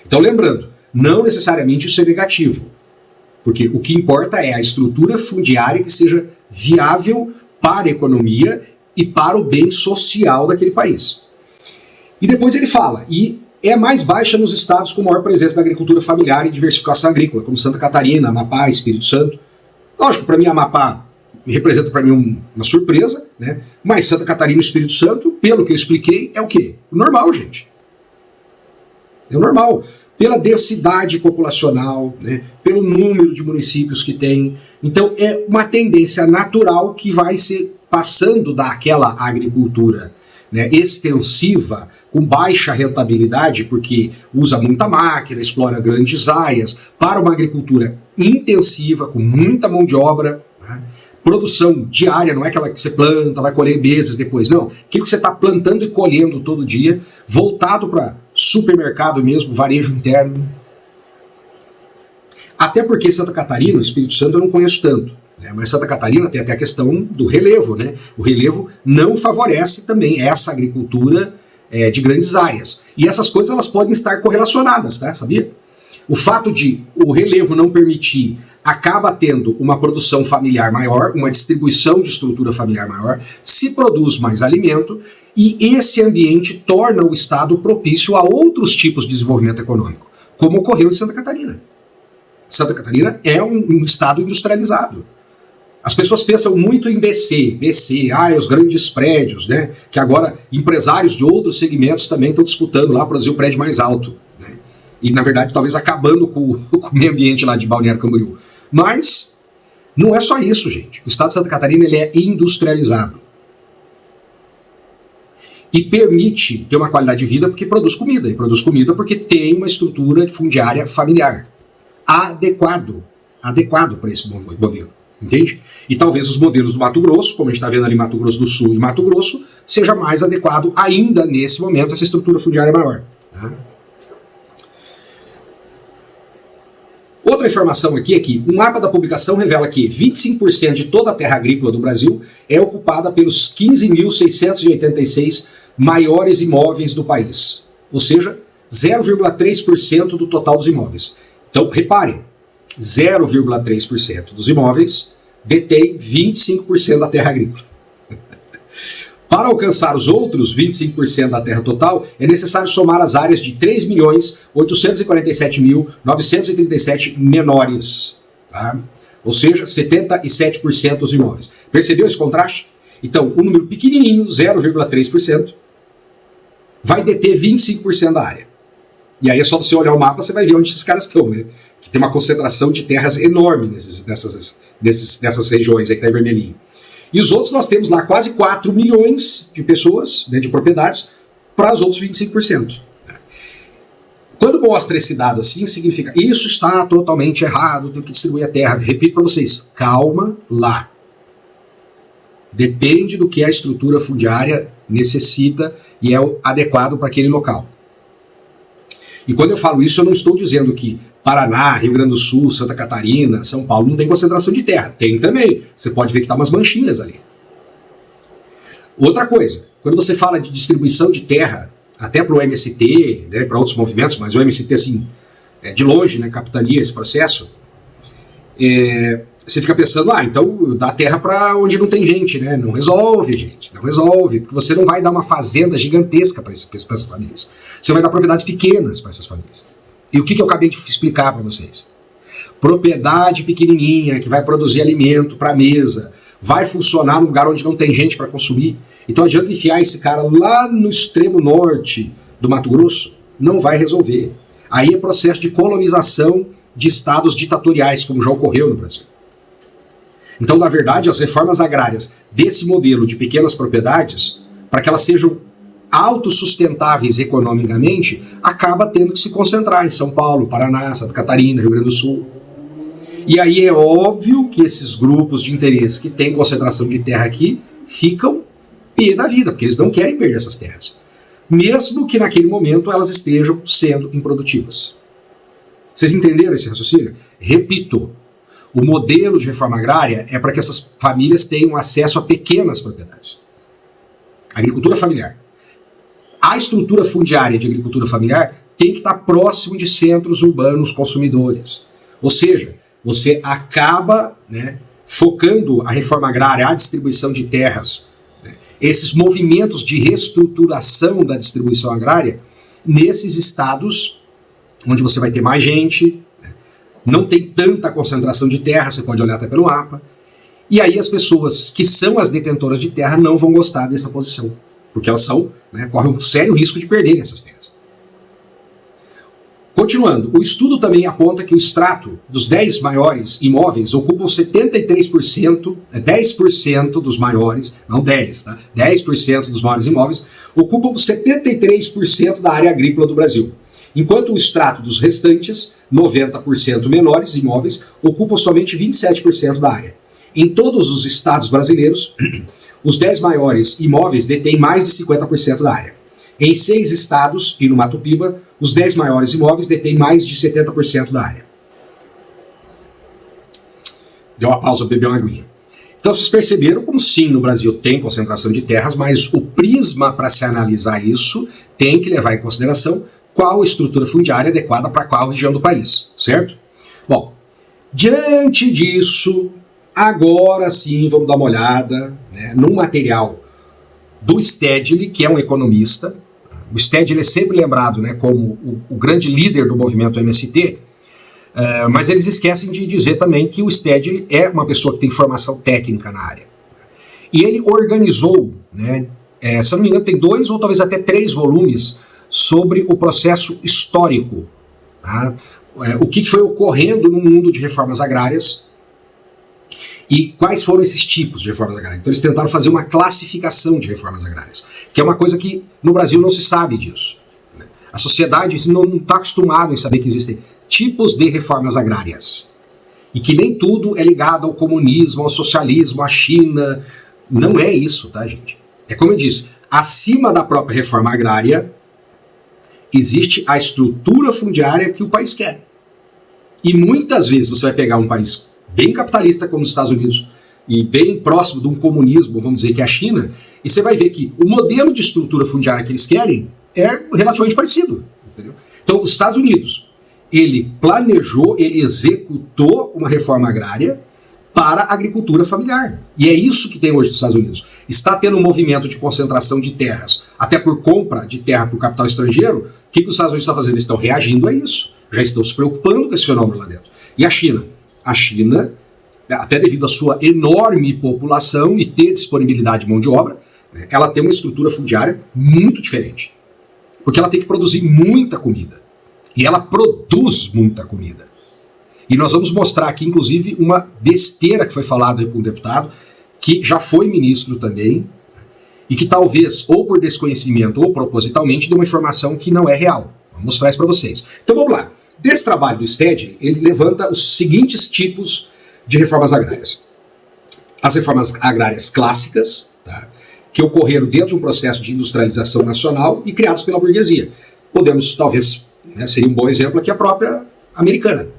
Então lembrando, Não necessariamente isso é negativo, porque o que importa é a estrutura fundiária que seja viável para a economia e para o bem social daquele país. E depois ele fala, e é mais baixa nos estados com maior presença da agricultura familiar e diversificação agrícola, como Santa Catarina, Amapá, Espírito Santo. Lógico, para mim Amapá representa para mim uma surpresa, né? Mas Santa Catarina e Espírito Santo, pelo que eu expliquei, é o quê? O normal, gente. É o normal. Pela densidade populacional, né? Pelo número de municípios que tem. Então é uma tendência natural que vai se passando daquela agricultura, né, extensiva, com baixa rentabilidade, porque usa muita máquina, explora grandes áreas, para uma agricultura intensiva, com muita mão de obra, né, produção diária, não é aquela que você planta, vai colher meses depois, não. Aquilo que você está plantando e colhendo todo dia, voltado para supermercado mesmo, varejo interno. Até porque Santa Catarina, Espírito Santo, eu não conheço tanto. Mas Santa Catarina tem até a questão do relevo, né? O relevo não favorece também essa agricultura de grandes áreas. E essas coisas elas podem estar correlacionadas, tá? Sabia? O fato de o relevo não permitir acaba tendo uma produção familiar maior, uma distribuição de estrutura familiar maior, se produz mais alimento e esse ambiente torna o estado propício a outros tipos de desenvolvimento econômico, como ocorreu em Santa Catarina. Santa Catarina é um estado industrializado. As pessoas pensam muito em BC, os grandes prédios, né? Que agora empresários de outros segmentos também estão disputando lá produzir o prédio mais alto, né? E na verdade talvez acabando com o meio ambiente lá de Balneário Camboriú. Mas não é só isso, gente. O estado de Santa Catarina ele é industrializado. E permite ter uma qualidade de vida porque produz comida. E produz comida porque tem uma estrutura fundiária familiar. Adequado para esse modelo. Entende? E talvez os modelos do Mato Grosso, como a gente está vendo ali Mato Grosso do Sul e Mato Grosso, seja mais adequado ainda nesse momento essa estrutura fundiária maior. Tá? Outra informação aqui é que um mapa da publicação revela que 25% de toda a terra agrícola do Brasil é ocupada pelos 15.686 maiores imóveis do país. Ou seja, 0,3% do total dos imóveis. Então, reparem, 0,3% dos imóveis detém 25% da terra agrícola. Para alcançar os outros 25% da terra total, é necessário somar as áreas de 3.847.937 menores. Tá? Ou seja, 77% dos imóveis. Percebeu esse contraste? Então, um número pequenininho, 0,3%, vai deter 25% da área. E aí é só você olhar o mapa, você vai ver onde esses caras estão, né? Que tem uma concentração de terras enorme nessas regiões aí que está em vermelhinho. E os outros nós temos lá quase 4 milhões de pessoas, né, de propriedades, para os outros 25%. Quando mostra esse dado assim, significa isso está totalmente errado, tem que distribuir a terra. Repito para vocês, calma lá. Depende do que a estrutura fundiária necessita e é adequado para aquele local. E quando eu falo isso, eu não estou dizendo que Paraná, Rio Grande do Sul, Santa Catarina, São Paulo não tem concentração de terra. Tem também. Você pode ver que está umas manchinhas ali. Outra coisa, quando você fala de distribuição de terra, até para o MST, né, para outros movimentos, mas o MST, assim, de longe, né, capitania esse processo, você fica pensando, então dá terra para onde não tem gente, né? Não resolve, gente, não resolve, porque você não vai dar uma fazenda gigantesca para essas famílias. Você vai dar propriedades pequenas para essas famílias. E o que eu acabei de explicar para vocês? Propriedade pequenininha, que vai produzir alimento para a mesa, vai funcionar num lugar onde não tem gente para consumir. Então adianta enfiar esse cara lá no extremo norte do Mato Grosso? Não vai resolver. Aí é processo de colonização de estados ditatoriais, como já ocorreu no Brasil. Então, na verdade, as reformas agrárias desse modelo de pequenas propriedades, para que elas sejam autossustentáveis economicamente, acaba tendo que se concentrar em São Paulo, Paraná, Santa Catarina, Rio Grande do Sul. E aí é óbvio que esses grupos de interesse que têm concentração de terra aqui ficam pé da vida, porque eles não querem perder essas terras. Mesmo que naquele momento elas estejam sendo improdutivas. Vocês entenderam esse raciocínio? Repito, o modelo de reforma agrária é para que essas famílias tenham acesso a pequenas propriedades. Agricultura familiar. A estrutura fundiária de agricultura familiar tem que estar próximo de centros urbanos consumidores. Ou seja, você acaba, né, focando a reforma agrária, a distribuição de terras, né, esses movimentos de reestruturação da distribuição agrária nesses estados onde você vai ter mais gente, né, não tem tanta concentração de terra, você pode olhar até pelo mapa, e aí as pessoas que são as detentoras de terra não vão gostar dessa posição, porque elas são, né, correm um sério risco de perderem essas terras. Continuando, o estudo também aponta que o extrato dos 10 maiores imóveis ocupam 73%, 10% dos maiores, não 10, tá? 10% dos maiores imóveis ocupam 73% da área agrícola do Brasil, enquanto o extrato dos restantes, 90% menores imóveis, ocupam somente 27% da área. Em todos os estados brasileiros, os 10 maiores imóveis detêm mais de 50% da área. Em 6 estados e no Mato Piba, os 10 maiores imóveis detêm mais de 70% da área. Deu uma pausa, bebeu uma aguinha. Então vocês perceberam como sim, no Brasil tem concentração de terras, mas o prisma para se analisar isso tem que levar em consideração qual estrutura fundiária adequada para qual região do país, certo? Bom, diante disso, agora sim vamos dar uma olhada, né, num material do Stedley, que é um economista. O Stedley é sempre lembrado, né, como o grande líder do movimento MST, mas eles esquecem de dizer também que o Stedley é uma pessoa que tem formação técnica na área. E ele organizou, né, se eu não me engano, tem 2 ou talvez até 3 volumes sobre o processo histórico, tá? O que foi ocorrendo no mundo de reformas agrárias e quais foram esses tipos de reformas agrárias. Então eles tentaram fazer uma classificação de reformas agrárias, que é uma coisa que no Brasil não se sabe disso. A sociedade não está acostumada em saber que existem tipos de reformas agrárias. E que nem tudo é ligado ao comunismo, ao socialismo, à China. Não é isso, tá, gente? É como eu disse, acima da própria reforma agrária, existe a estrutura fundiária que o país quer. E muitas vezes você vai pegar um país bem capitalista como os Estados Unidos e bem próximo de um comunismo, vamos dizer, que é a China, e você vai ver que o modelo de estrutura fundiária que eles querem é relativamente parecido. Entendeu? Então, os Estados Unidos, ele planejou, ele executou uma reforma agrária para a agricultura familiar. E é isso que tem hoje nos Estados Unidos. Está tendo um movimento de concentração de terras, até por compra de terra por capital estrangeiro. O que os Estados Unidos estão fazendo? Eles estão reagindo a isso. Já estão se preocupando com esse fenômeno lá dentro. E a China? A China, até devido à sua enorme população e ter disponibilidade de mão de obra, ela tem uma estrutura fundiária muito diferente. Porque ela tem que produzir muita comida. E ela produz muita comida. E nós vamos mostrar aqui, inclusive, uma besteira que foi falada aí por um deputado, que já foi ministro também, e que talvez, ou por desconhecimento ou propositalmente, deu uma informação que não é real. Vou mostrar isso para vocês. Então vamos lá. Desse trabalho do Stedley, ele levanta os seguintes tipos de reformas agrárias. As reformas agrárias clássicas, tá, que ocorreram dentro de um processo de industrialização nacional e criadas pela burguesia. Podemos, talvez, né, seria um bom exemplo aqui, a própria americana.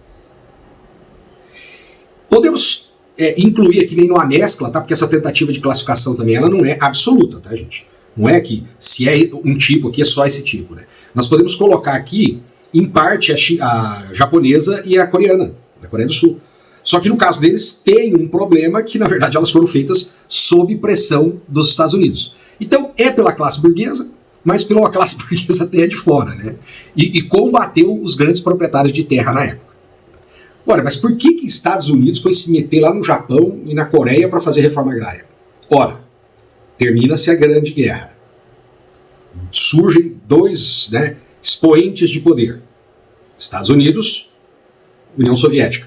Podemos incluir aqui nem numa mescla, tá, porque essa tentativa de classificação também ela não é absoluta, tá, gente? Não é que se é um tipo aqui é só esse tipo, né? Nós podemos colocar aqui em parte a japonesa e a coreana, da Coreia do Sul. Só que no caso deles tem um problema que, na verdade, elas foram feitas sob pressão dos Estados Unidos. Então, é pela classe burguesa, mas pela classe burguesa até de fora, né? E combateu os grandes proprietários de terra na época. Ora, mas por que Estados Unidos foi se meter lá no Japão e na Coreia para fazer reforma agrária? Ora, termina-se a Grande Guerra. Surgem 2, né, expoentes de poder. Estados Unidos, União Soviética.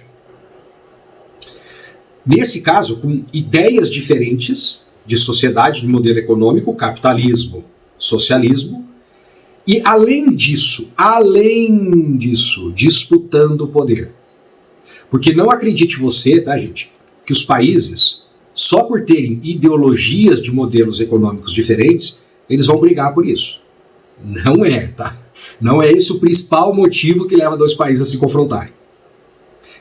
Nesse caso, com ideias diferentes de sociedade, de modelo econômico, capitalismo, socialismo, e além disso, disputando o poder. Porque não acredite você, tá, gente, que os países, só por terem ideologias de modelos econômicos diferentes, eles vão brigar por isso. Não é, tá? Não é esse o principal motivo que leva 2 países a se confrontarem.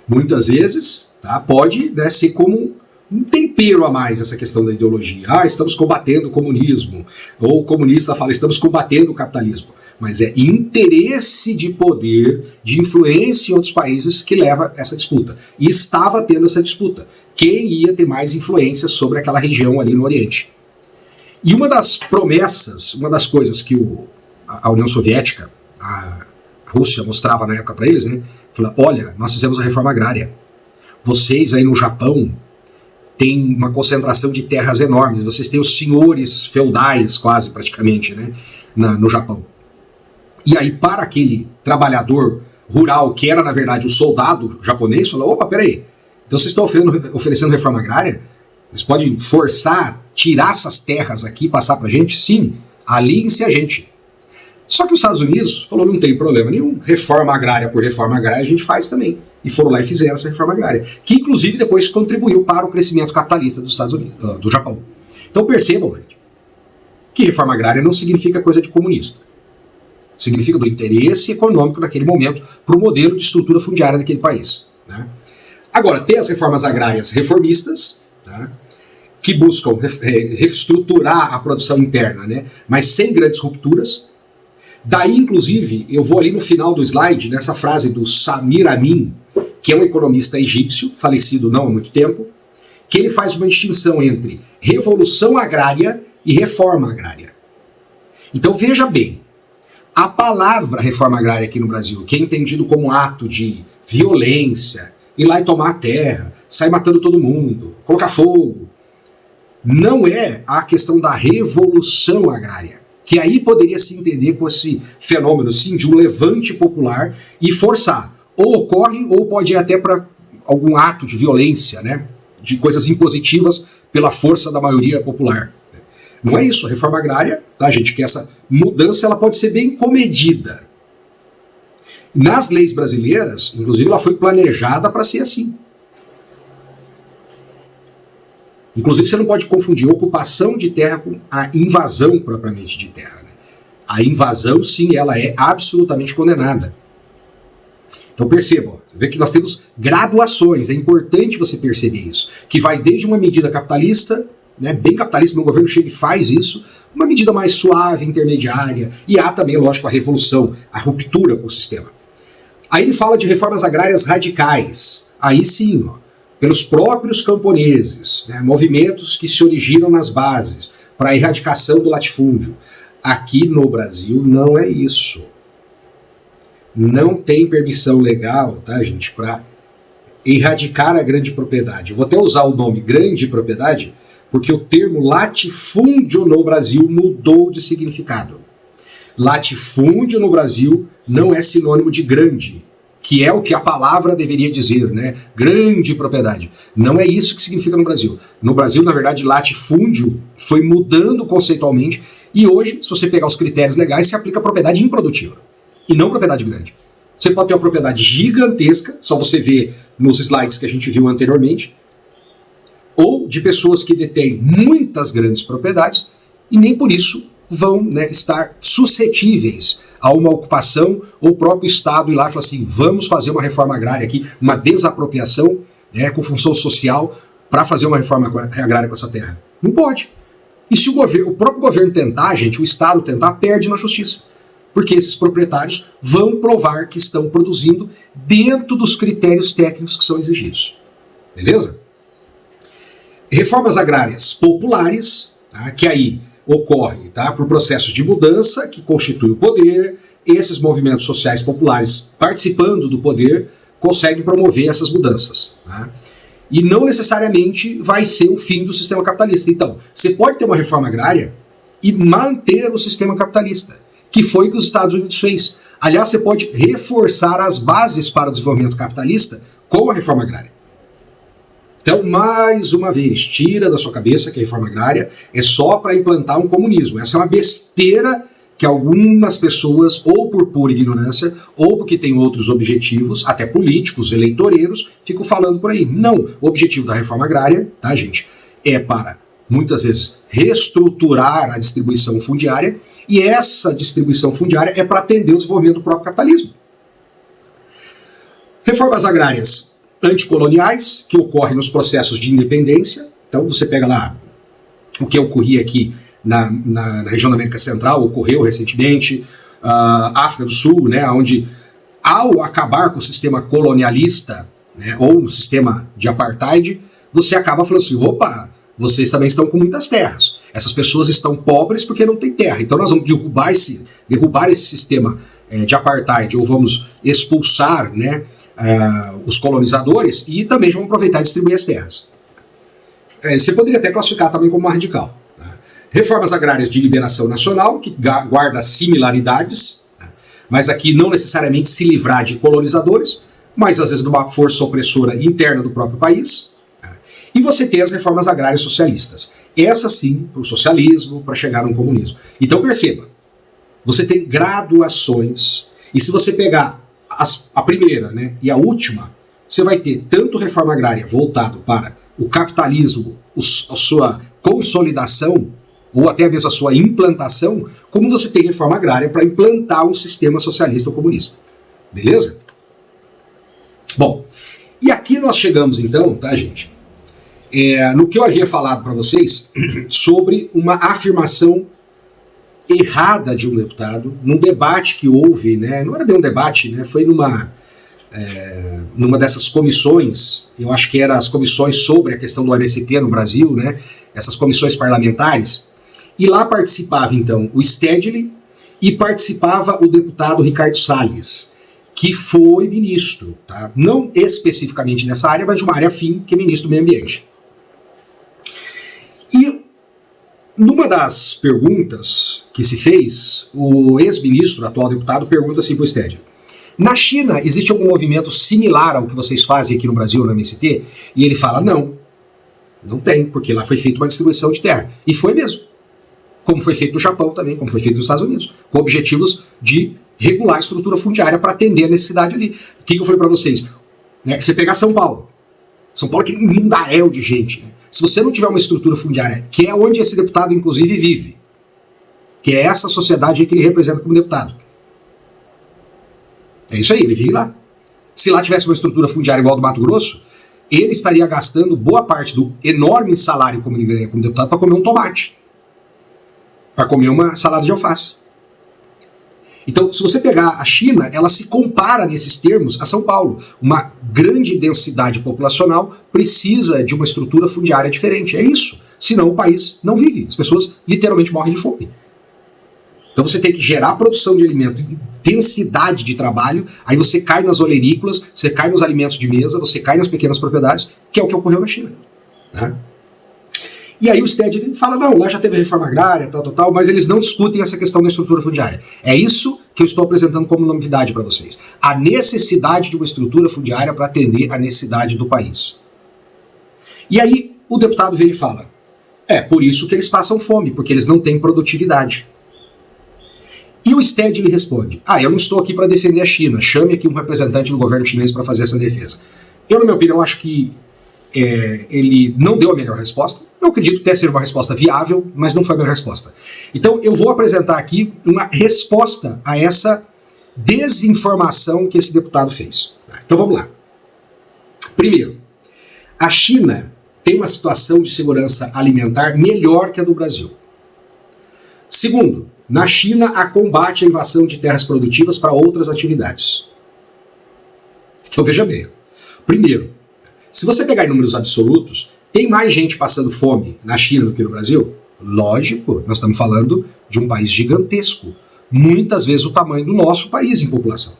Muitas vezes, tá, pode, né, ser como um tempero a mais essa questão da ideologia. Ah, estamos combatendo o comunismo. Ou o comunista fala, estamos combatendo o capitalismo. mas é interesse de poder, de influência em outros países que leva essa disputa. E estava tendo essa disputa. Quem ia ter mais influência sobre aquela região ali no Oriente? E uma das promessas, uma das coisas que a União Soviética, a Rússia mostrava na época para eles, né? Falou, olha, nós fizemos a reforma agrária. Vocês aí no Japão têm uma concentração de terras enormes. Vocês têm os senhores feudais, quase praticamente, né? No Japão. E aí, para aquele trabalhador rural, que era na verdade o soldado japonês, falou, opa, peraí, então vocês estão oferecendo reforma agrária? Vocês podem forçar, tirar essas terras aqui e passar pra gente? Sim, aliem-se a gente. Só que os Estados Unidos falou, não tem problema nenhum, reforma agrária por reforma agrária a gente faz também. E foram lá e fizeram essa reforma agrária, que inclusive depois contribuiu para o crescimento capitalista dos Estados Unidos, do Japão. Então percebam, gente, que reforma agrária não significa coisa de comunista. Significa do interesse econômico naquele momento para o modelo de estrutura fundiária daquele país. Né? Agora, tem as reformas agrárias reformistas, tá? Que buscam reestruturar a produção interna, né? Mas sem grandes rupturas. Daí, inclusive, eu vou ali no final do slide, nessa frase do Samir Amin, que é um economista egípcio, falecido não há muito tempo, que ele faz uma distinção entre revolução agrária e reforma agrária. Então, veja bem, a palavra reforma agrária aqui no Brasil, que é entendido como ato de violência, ir lá e tomar a terra, sair matando todo mundo, colocar fogo, não é a questão da revolução agrária, que aí poderia se entender com esse fenômeno, sim, de um levante popular e forçar. Ou ocorre, ou pode ir até para algum ato de violência, né? De coisas impositivas pela força da maioria popular. Não é isso, a reforma agrária, tá, gente? Que essa mudança ela pode ser bem comedida. Nas leis brasileiras, inclusive, ela foi planejada para ser assim. Inclusive, você não pode confundir ocupação de terra com a invasão propriamente de terra. Né? A invasão, sim, ela é absolutamente condenada. Então percebam, você vê que nós temos graduações, é importante você perceber isso, que vai desde uma medida capitalista, né, bem capitalista, meu governo chega e faz isso, uma medida mais suave, intermediária, e há também, lógico, a revolução, a ruptura com o sistema. Aí ele fala de reformas agrárias radicais, aí sim, ó, pelos próprios camponeses, né, movimentos que se originam nas bases para a erradicação do latifúndio. Aqui no Brasil não é isso. Não tem permissão legal, tá, gente, para erradicar a grande propriedade. Eu vou até usar o nome grande propriedade, porque o termo latifúndio no Brasil mudou de significado. Latifúndio no Brasil não é sinônimo de grande, que é o que a palavra deveria dizer, né? Grande propriedade. Não é isso que significa no Brasil. No Brasil, na verdade, latifúndio foi mudando conceitualmente e hoje, se você pegar os critérios legais, se aplica a propriedade improdutiva e não propriedade grande. Você pode ter uma propriedade gigantesca, só você ver nos slides que a gente viu anteriormente, ou de pessoas que detêm muitas grandes propriedades e nem por isso vão, né, estar suscetíveis a uma ocupação ou o próprio Estado ir lá e falar assim, vamos fazer uma reforma agrária aqui, uma desapropriação, né, com função social para fazer uma reforma agrária com essa terra. Não pode. E se o próprio governo tentar, gente, o Estado tentar, perde na justiça. Porque esses proprietários vão provar que estão produzindo dentro dos critérios técnicos que são exigidos. Beleza? Reformas agrárias populares, tá, que aí ocorre, tá, por processos de mudança que constitui o poder, esses movimentos sociais populares participando do poder conseguem promover essas mudanças. Tá? E não necessariamente vai ser o fim do sistema capitalista. Então, você pode ter uma reforma agrária e manter o sistema capitalista, que foi o que os Estados Unidos fez. Aliás, você pode reforçar as bases para o desenvolvimento capitalista com a reforma agrária. Então, mais uma vez, tira da sua cabeça que a reforma agrária é só para implantar um comunismo. Essa é uma besteira que algumas pessoas, ou por pura ignorância, ou porque têm outros objetivos, até políticos, eleitoreiros, ficam falando por aí. Não, o objetivo da reforma agrária, tá, gente, é para, muitas vezes, reestruturar a distribuição fundiária, e essa distribuição fundiária é para atender o desenvolvimento do próprio capitalismo. Reformas agrárias anticoloniais, que ocorrem nos processos de independência. Então você pega lá o que ocorria aqui na região da América Central, ocorreu recentemente, África do Sul, né, onde ao acabar com o sistema colonialista, né, ou no sistema de apartheid, você acaba falando assim, opa, vocês também estão com muitas terras. Essas pessoas estão pobres porque não têm terra. Então nós vamos derrubar esse sistema de apartheid, ou vamos expulsar, né, os colonizadores e também vamos aproveitar e distribuir as terras. Você poderia até classificar também como uma radical. Né? Reformas agrárias de liberação nacional, que guarda similaridades, né? Mas aqui não necessariamente se livrar de colonizadores, mas às vezes de uma força opressora interna do próprio país. E você tem as reformas agrárias socialistas. Essa sim, para o socialismo, para chegar no comunismo. Então perceba, você tem graduações, e se você pegar a primeira, né, e a última, você vai ter tanto reforma agrária voltado para o capitalismo, a sua consolidação, ou até mesmo a sua implantação, como você tem reforma agrária para implantar um sistema socialista ou comunista. Beleza? Bom, e aqui nós chegamos então, tá, gente? No que eu havia falado para vocês sobre uma afirmação errada de um deputado, num debate que houve, né, não era bem um debate, né, foi numa dessas comissões, eu acho que eram as comissões sobre a questão do MST no Brasil, né, essas comissões parlamentares, e lá participava então o Stedley e participava o deputado Ricardo Salles, que foi ministro, tá? Não especificamente nessa área, mas de uma área afim, que é ministro do Meio Ambiente. E numa das perguntas que se fez, o ex-ministro, atual deputado, pergunta assim para o Stedley: na China existe algum movimento similar ao que vocês fazem aqui no Brasil, no MST? E ele fala, não tem, porque lá foi feita uma distribuição de terra. E foi mesmo. Como foi feito no Japão também, como foi feito nos Estados Unidos, com objetivos de regular a estrutura fundiária para atender a necessidade ali. O que eu falei para vocês? Né, você pegar São Paulo que é um mundaréu de gente, né? Se você não tiver uma estrutura fundiária, que é onde esse deputado inclusive vive, que é essa sociedade que ele representa como deputado, é isso aí, ele vive lá. Se lá tivesse uma estrutura fundiária igual ao do Mato Grosso, ele estaria gastando boa parte do enorme salário como ele ganha como deputado para comer um tomate, para comer uma salada de alface. Então, se você pegar a China, ela se compara nesses termos a São Paulo. Uma grande densidade populacional precisa de uma estrutura fundiária diferente. É isso. Senão o país não vive. As pessoas literalmente morrem de fome. Então você tem que gerar produção de alimento, densidade de trabalho, aí você cai nas olerícolas, você cai nos alimentos de mesa, você cai nas pequenas propriedades, que é o que ocorreu na China. Né? E aí o Stedley fala, não, lá já teve reforma agrária, tal, mas eles não discutem essa questão da estrutura fundiária. É isso que eu estou apresentando como novidade para vocês. A necessidade de uma estrutura fundiária para atender a necessidade do país. E aí o deputado vem e fala, por isso que eles passam fome, porque eles não têm produtividade. E o Stedley responde, eu não estou aqui para defender a China, chame aqui um representante do governo chinês para fazer essa defesa. Eu, na minha opinião, acho que ele não deu a melhor resposta. Eu acredito até ser uma resposta viável, mas não foi a melhor resposta. Então eu vou apresentar aqui uma resposta a essa desinformação que esse deputado fez. Então vamos lá. Primeiro, a China tem uma situação de segurança alimentar melhor que a do Brasil. Segundo, na China há combate à invasão de terras produtivas para outras atividades. Então veja bem. Primeiro, se você pegar em números absolutos, tem mais gente passando fome na China do que no Brasil? Lógico, nós estamos falando de um país gigantesco. Muitas vezes o tamanho do nosso país em população.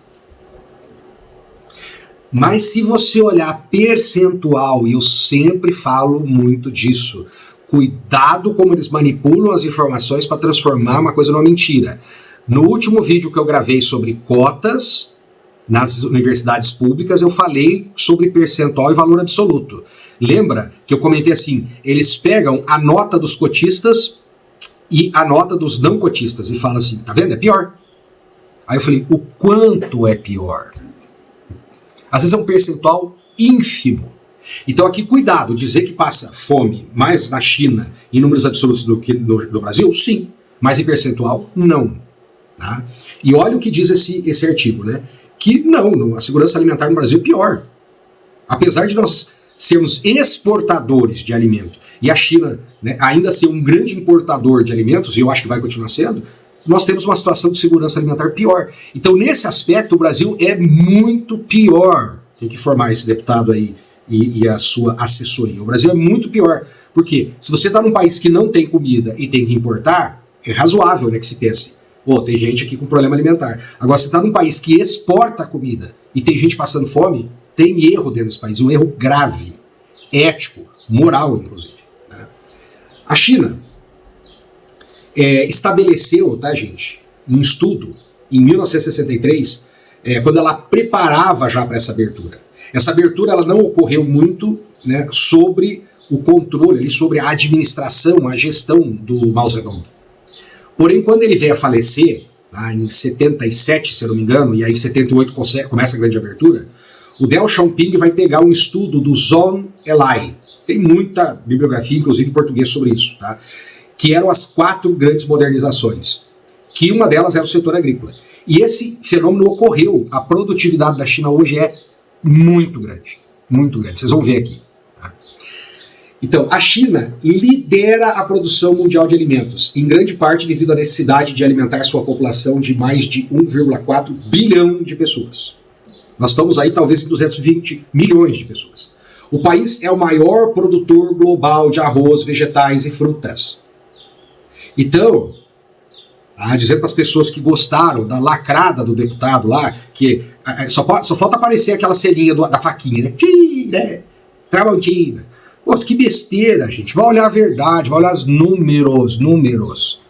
Mas se você olhar percentual, e eu sempre falo muito disso, cuidado como eles manipulam as informações para transformar uma coisa numa mentira. No último vídeo que eu gravei sobre cotas nas universidades públicas, eu falei sobre percentual e valor absoluto. Lembra que eu comentei assim, eles pegam a nota dos cotistas e a nota dos não cotistas e falam assim, tá vendo? É pior. Aí eu falei, o quanto é pior? Às vezes é um percentual ínfimo. Então aqui, cuidado, dizer que passa fome mais na China em números absolutos do que no Brasil, sim. Mas em percentual, não. Tá? E olha o que diz esse artigo, né? Que não, a segurança alimentar no Brasil é pior. Apesar de nós sermos exportadores de alimento e a China, né, ainda ser um grande importador de alimentos, e eu acho que vai continuar sendo, nós temos uma situação de segurança alimentar pior. Então, nesse aspecto, o Brasil é muito pior. Tem que informar esse deputado aí e a sua assessoria. O Brasil é muito pior. Por quê? Se você está num país que não tem comida e tem que importar, é razoável, né, que se pense, pô, tem gente aqui com problema alimentar. Agora, você está num país que exporta comida e tem gente passando fome, tem erro dentro desse país, um erro grave, ético, moral, inclusive. Né? A China estabeleceu, tá, gente, um estudo em 1963, quando ela preparava já para essa abertura. Essa abertura ela não ocorreu muito, né, sobre o controle, sobre a administração, a gestão do Mao Zedong. Porém, quando ele veio a falecer, tá, em 77, se eu não me engano, e aí em 78 começa a grande abertura, o Deng Xiaoping vai pegar um estudo do Zhou Enlai. Tem muita bibliografia, inclusive em português, sobre isso, tá? Que eram as 4 grandes modernizações, que uma delas era o setor agrícola. E esse fenômeno ocorreu. A produtividade da China hoje é muito grande, muito grande. Vocês vão ver aqui. Tá? Então, a China lidera a produção mundial de alimentos, em grande parte devido à necessidade de alimentar sua população de mais de 1,4 bilhão de pessoas. Nós estamos aí talvez em 220 milhões de pessoas. O país é o maior produtor global de arroz, vegetais e frutas. Então, dizendo para as pessoas que gostaram da lacrada do deputado lá, que só falta aparecer aquela ceninha da faquinha, né? China, Tramontina. Pô, que besteira, gente. Vai olhar a verdade, vai olhar os números.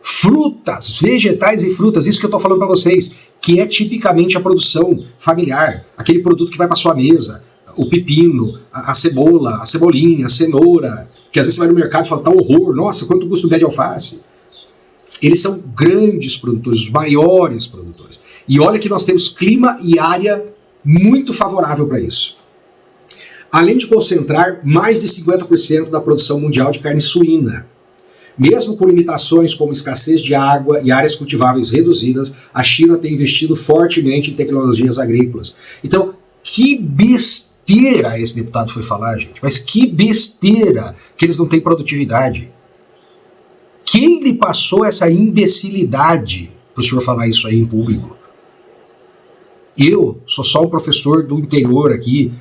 Frutas, vegetais e frutas, isso que eu estou falando para vocês, que é tipicamente a produção familiar, aquele produto que vai para sua mesa, o pepino, a cebola, a cebolinha, a cenoura, que às vezes você vai no mercado e fala, tá horror, nossa, quanto custa um pé de alface? Eles são grandes produtores, os maiores produtores. E olha que nós temos clima e área muito favorável para isso. Além de concentrar mais de 50% da produção mundial de carne suína. Mesmo com limitações como escassez de água e áreas cultiváveis reduzidas, a China tem investido fortemente em tecnologias agrícolas. Então, que besteira esse deputado foi falar, gente. Mas que besteira que eles não têm produtividade. Quem lhe passou essa imbecilidade para o senhor falar isso aí em público? Eu sou só um professor do interior aqui.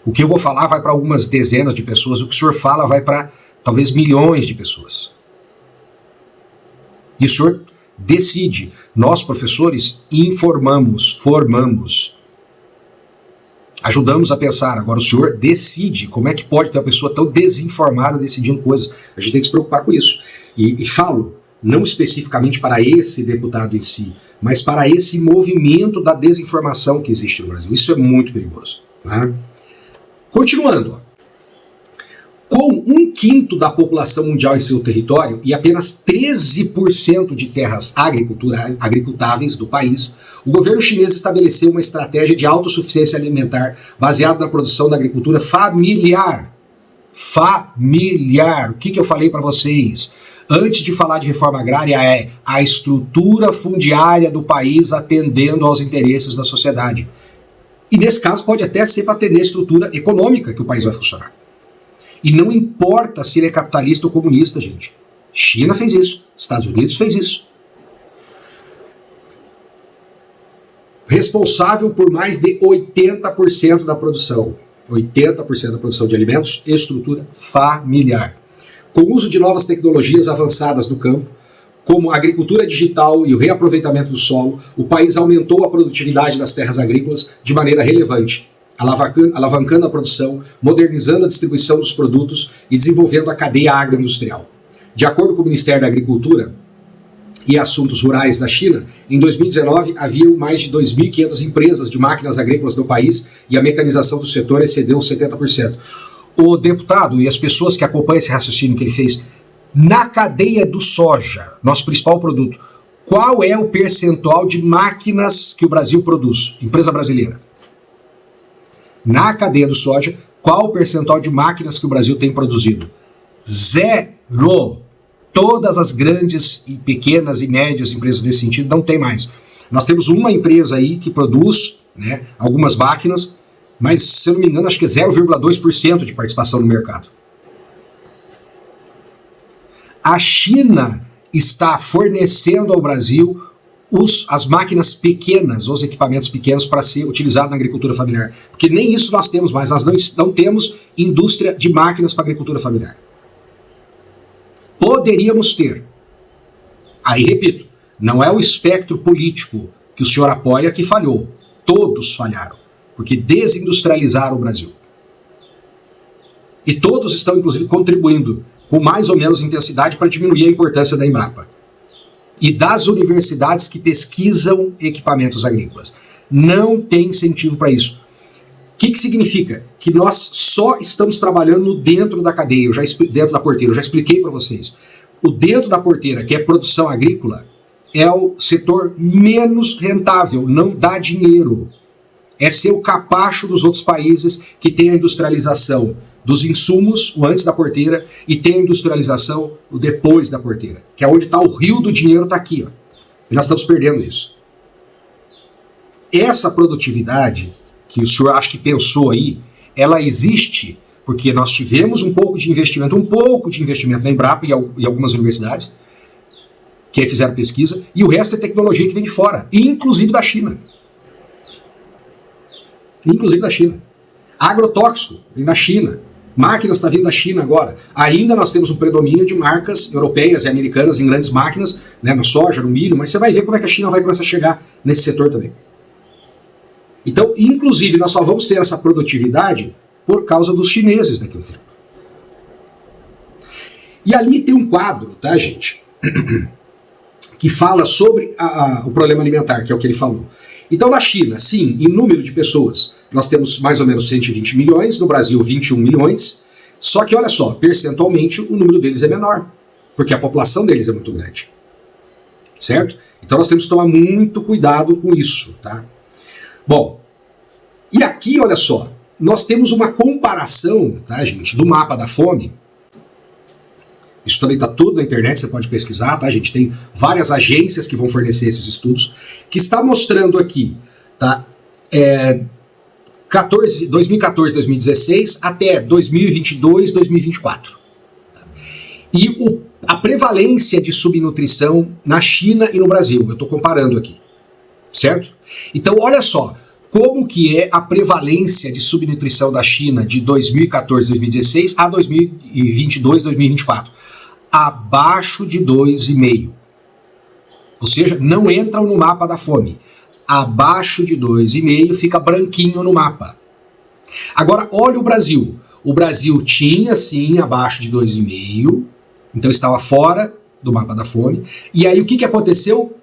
O que eu vou falar vai para algumas dezenas de pessoas. O que o senhor fala vai para talvez milhões de pessoas. E o senhor decide. Nós, professores, informamos, formamos. Ajudamos a pensar. Agora o senhor decide. Como é que pode ter uma pessoa tão desinformada decidindo coisas? A gente tem que se preocupar com isso. E falo, não especificamente para esse deputado em si, mas para esse movimento da desinformação que existe no Brasil. Isso é muito perigoso. Tá? Continuando. Com 1/5 da população mundial em seu território e apenas 13% de terras agricultáveis do país, o governo chinês estabeleceu uma estratégia de autossuficiência alimentar baseada na produção da agricultura familiar. Familiar. O que eu falei para vocês? Antes de falar de reforma agrária, é a estrutura fundiária do país atendendo aos interesses da sociedade. E nesse caso pode até ser para atender a estrutura econômica que o país vai funcionar. E não importa se ele é capitalista ou comunista, gente. China fez isso, Estados Unidos fez isso. Responsável por mais de 80% da produção. 80% da produção de alimentos, estrutura familiar. Com o uso de novas tecnologias avançadas no campo, como a agricultura digital e o reaproveitamento do solo, o país aumentou a produtividade das terras agrícolas de maneira relevante, alavancando a produção, modernizando a distribuição dos produtos e desenvolvendo a cadeia agroindustrial. De acordo com o Ministério da Agricultura e Assuntos Rurais da China, em 2019 havia mais de 2.500 empresas de máquinas agrícolas no país e a mecanização do setor excedeu 70%. O deputado e as pessoas que acompanham esse raciocínio que ele fez, na cadeia do soja, nosso principal produto, qual é o percentual de máquinas que o Brasil produz? Empresa brasileira. Na cadeia do soja, qual o percentual de máquinas que o Brasil tem produzido? 0. Todas as grandes e pequenas e médias empresas nesse sentido não tem mais. Nós temos uma empresa aí que produz, né, algumas máquinas, mas, se eu não me engano, acho que é 0,2% de participação no mercado. A China está fornecendo ao Brasil as máquinas pequenas, os equipamentos pequenos para ser utilizado na agricultura familiar. Porque nem isso nós temos mais, nós não temos indústria de máquinas para agricultura familiar. Poderíamos ter. Aí, repito, não é o espectro político que o senhor apoia que falhou. Todos falharam, porque desindustrializaram o Brasil. E todos estão, inclusive, contribuindo com mais ou menos intensidade para diminuir a importância da Embrapa e das universidades que pesquisam equipamentos agrícolas. Não tem incentivo para isso. O que significa? Que nós só estamos trabalhando dentro da cadeia, dentro da porteira. Eu já expliquei para vocês. O dentro da porteira, que é produção agrícola, é o setor menos rentável, não dá dinheiro. É ser o capacho dos outros países que tem a industrialização dos insumos, o antes da porteira, e tem a industrialização o depois da porteira, que é onde está o rio do dinheiro, está aqui. Ó. E nós estamos perdendo isso. Essa produtividade, que o senhor acha que pensou aí, ela existe porque nós tivemos um pouco de investimento na Embrapa e algumas universidades, que aí fizeram pesquisa, e o resto é tecnologia que vem de fora, inclusive da China. Inclusive da China. Agrotóxico vem da China. Máquinas está vindo da China agora. Ainda nós temos um predomínio de marcas europeias e americanas em grandes máquinas, né, na soja, no milho, mas você vai ver como é que a China vai começar a chegar nesse setor também. Então, inclusive, nós só vamos ter essa produtividade por causa dos chineses daqui a um tempo. E ali tem um quadro, tá, gente, que fala sobre o problema alimentar, que é o que ele falou. Então, na China, sim, em número de pessoas, nós temos mais ou menos 120 milhões, no Brasil 21 milhões, só que, olha só, percentualmente o número deles é menor, porque a população deles é muito grande, certo? Então nós temos que tomar muito cuidado com isso, tá? Bom, e aqui, olha só, nós temos uma comparação, tá, gente, do mapa da fome. Isso também está tudo na internet, você pode pesquisar, tá, gente? Tem várias agências que vão fornecer esses estudos, que está mostrando aqui, tá? 2014, 2016 até 2022, 2024. E a prevalência de subnutrição na China e no Brasil, eu estou comparando aqui, certo? Então, olha só, como que é a prevalência de subnutrição da China de 2014, 2016 a 2022, 2024? Abaixo de 2,5. Ou seja, não entram no mapa da fome. Abaixo de 2,5 fica branquinho no mapa. Agora, olha o Brasil. O Brasil tinha, sim, abaixo de 2,5, então estava fora do mapa da fome. E aí, o que aconteceu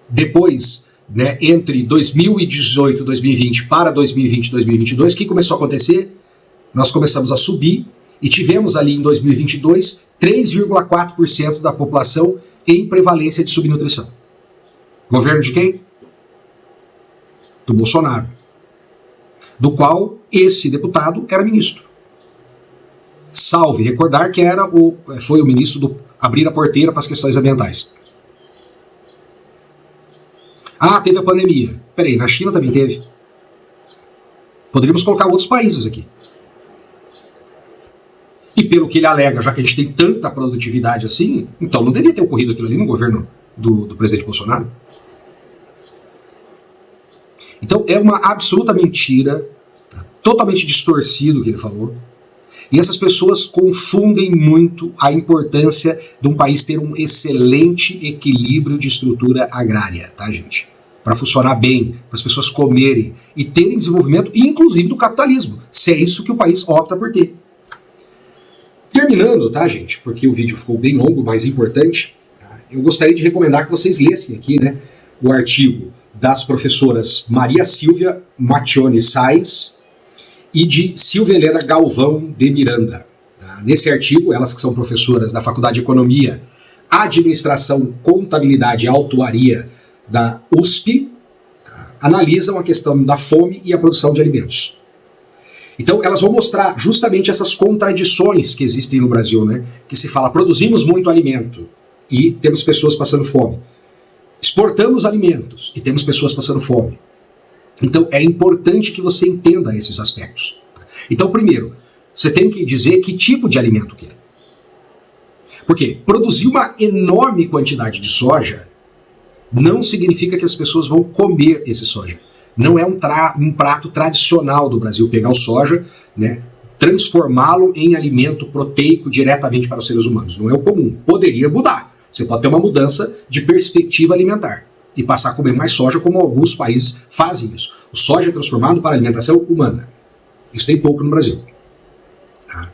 depois, né, entre 2018 e 2020 para 2020 e 2022? O que começou a acontecer? Nós começamos a subir e tivemos ali em 2022 3,4% da população em prevalência de subnutrição. Governo de quem? Do Bolsonaro, do qual esse deputado era ministro. Salve recordar que foi o ministro do abrir a porteira para as questões ambientais. Ah, teve a pandemia. Peraí, na China também teve. Poderíamos colocar outros países aqui. E pelo que ele alega, já que a gente tem tanta produtividade assim, então não devia ter ocorrido aquilo ali no governo do presidente Bolsonaro. Então é uma absoluta mentira, totalmente distorcido o que ele falou. E essas pessoas confundem muito a importância de um país ter um excelente equilíbrio de estrutura agrária, tá, gente? Para funcionar bem, para as pessoas comerem e terem desenvolvimento, inclusive do capitalismo, se é isso que o país opta por ter. Terminando, tá, gente? Porque o vídeo ficou bem longo, mas importante, eu gostaria de recomendar que vocês lessem aqui, né, o artigo das professoras Maria Silvia Mattioni Sais e de Silvia Helena Galvão de Miranda. Nesse artigo, elas que são professoras da Faculdade de Economia, Administração, Contabilidade e Autuaria da USP, analisam a questão da fome e a produção de alimentos. Então, elas vão mostrar justamente essas contradições que existem no Brasil, né? Que se fala, produzimos muito alimento e temos pessoas passando fome. Exportamos alimentos e temos pessoas passando fome. Então, é importante que você entenda esses aspectos. Então, primeiro, você tem que dizer que tipo de alimento que é. Por quê? Produzir uma enorme quantidade de soja não significa que as pessoas vão comer esse soja. Não é um prato tradicional do Brasil pegar o soja, né, transformá-lo em alimento proteico diretamente para os seres humanos. Não é o comum. Poderia mudar. Você pode ter uma mudança de perspectiva alimentar e passar a comer mais soja, como alguns países fazem isso. O soja é transformado para alimentação humana. Isso tem pouco no Brasil. Tá?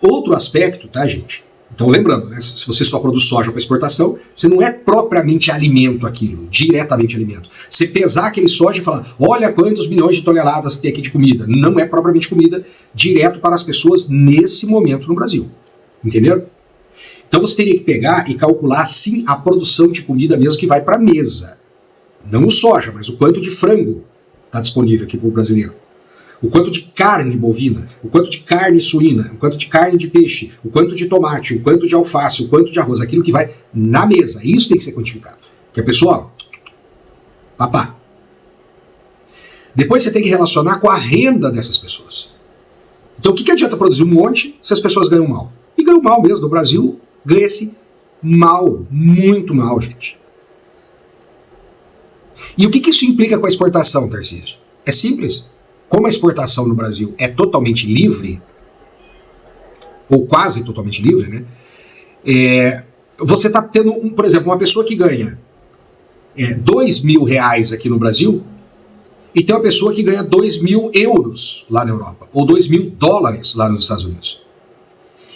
Outro aspecto, tá, gente? Então, lembrando, né, se você só produz soja para exportação, você não é propriamente alimento aquilo, diretamente alimento. Você pesar aquele soja e falar, olha quantos milhões de toneladas que tem aqui de comida. Não é propriamente comida direto para as pessoas nesse momento no Brasil. Entenderam? Então você teria que pegar e calcular, sim, a produção de comida mesmo que vai para a mesa. Não o soja, mas o quanto de frango está disponível aqui para o brasileiro. O quanto de carne bovina, o quanto de carne suína, o quanto de carne de peixe, o quanto de tomate, o quanto de alface, o quanto de arroz, aquilo que vai na mesa. Isso tem que ser quantificado. Porque a pessoa, papá. Depois você tem que relacionar com a renda dessas pessoas. Então o que adianta produzir um monte se as pessoas ganham mal? E ganham mal mesmo. No Brasil, ganha-se mal, muito mal, gente. E o que isso implica com a exportação, Tarcísio? É simples. Como a exportação no Brasil é totalmente livre, ou quase totalmente livre, né? Você está tendo, por exemplo, uma pessoa que ganha R$2.000 aqui no Brasil e tem uma pessoa que ganha 2.000 euros lá na Europa, ou $2.000 lá nos Estados Unidos.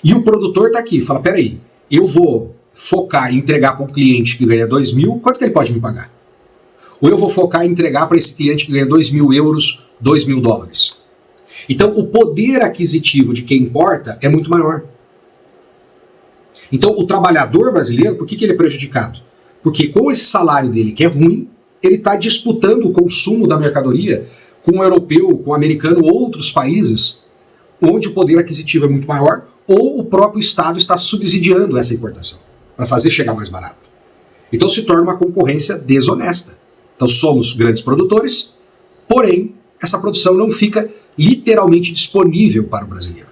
E o produtor está aqui e fala, peraí, eu vou focar em entregar para um cliente que ganha 2.000, quanto que ele pode me pagar? Ou eu vou focar em entregar para esse cliente que ganha 2.000 euros, $2.000. Então, o poder aquisitivo de quem importa é muito maior. Então, o trabalhador brasileiro, por que ele é prejudicado? Porque com esse salário dele, que é ruim, ele está disputando o consumo da mercadoria com o europeu, com o americano, outros países, onde o poder aquisitivo é muito maior, ou o próprio Estado está subsidiando essa importação, para fazer chegar mais barato. Então, se torna uma concorrência desonesta. Então somos grandes produtores, porém essa produção não fica literalmente disponível para o brasileiro.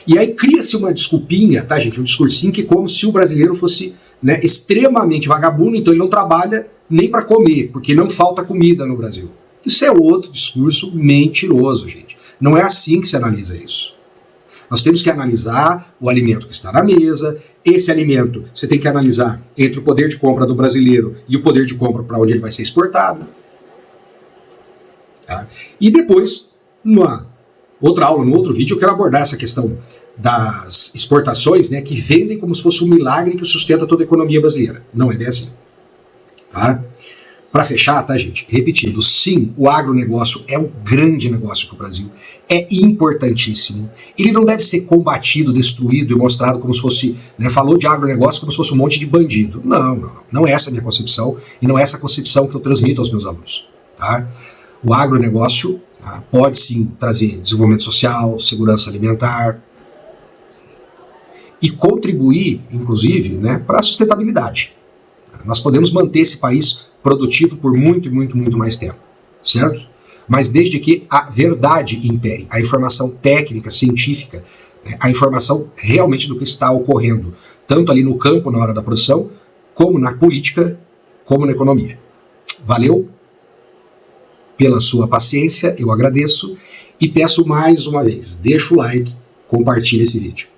E aí cria-se uma desculpinha, tá, gente? Um discursinho que como se o brasileiro fosse, né, extremamente vagabundo, então ele não trabalha nem para comer, porque não falta comida no Brasil. Isso é outro discurso mentiroso, gente. Não é assim que se analisa isso. Nós temos que analisar o alimento que está na mesa. Esse alimento você tem que analisar entre o poder de compra do brasileiro e o poder de compra para onde ele vai ser exportado. Tá? E depois, numa outra aula, no outro vídeo, eu quero abordar essa questão das exportações, né, que vendem como se fosse um milagre que sustenta toda a economia brasileira. Não é bem assim. Tá? Para fechar, tá, gente? Repetindo, sim, o agronegócio é um grande negócio para o Brasil. É importantíssimo. Ele não deve ser combatido, destruído e mostrado como se fosse, né, falou de agronegócio como se fosse um monte de bandido. Não é essa a minha concepção e não é essa a concepção que eu transmito aos meus alunos. Tá? O agronegócio, tá, pode sim trazer desenvolvimento social, segurança alimentar e contribuir, inclusive, né, para a sustentabilidade. Nós podemos manter esse país produtivo por muito e muito, muito mais tempo, certo? Mas desde que a verdade impere, a informação técnica, científica, né, a informação realmente do que está ocorrendo, tanto ali no campo, na hora da produção, como na política, como na economia. Valeu pela sua paciência, eu agradeço e peço mais uma vez, deixa o like, compartilhe esse vídeo.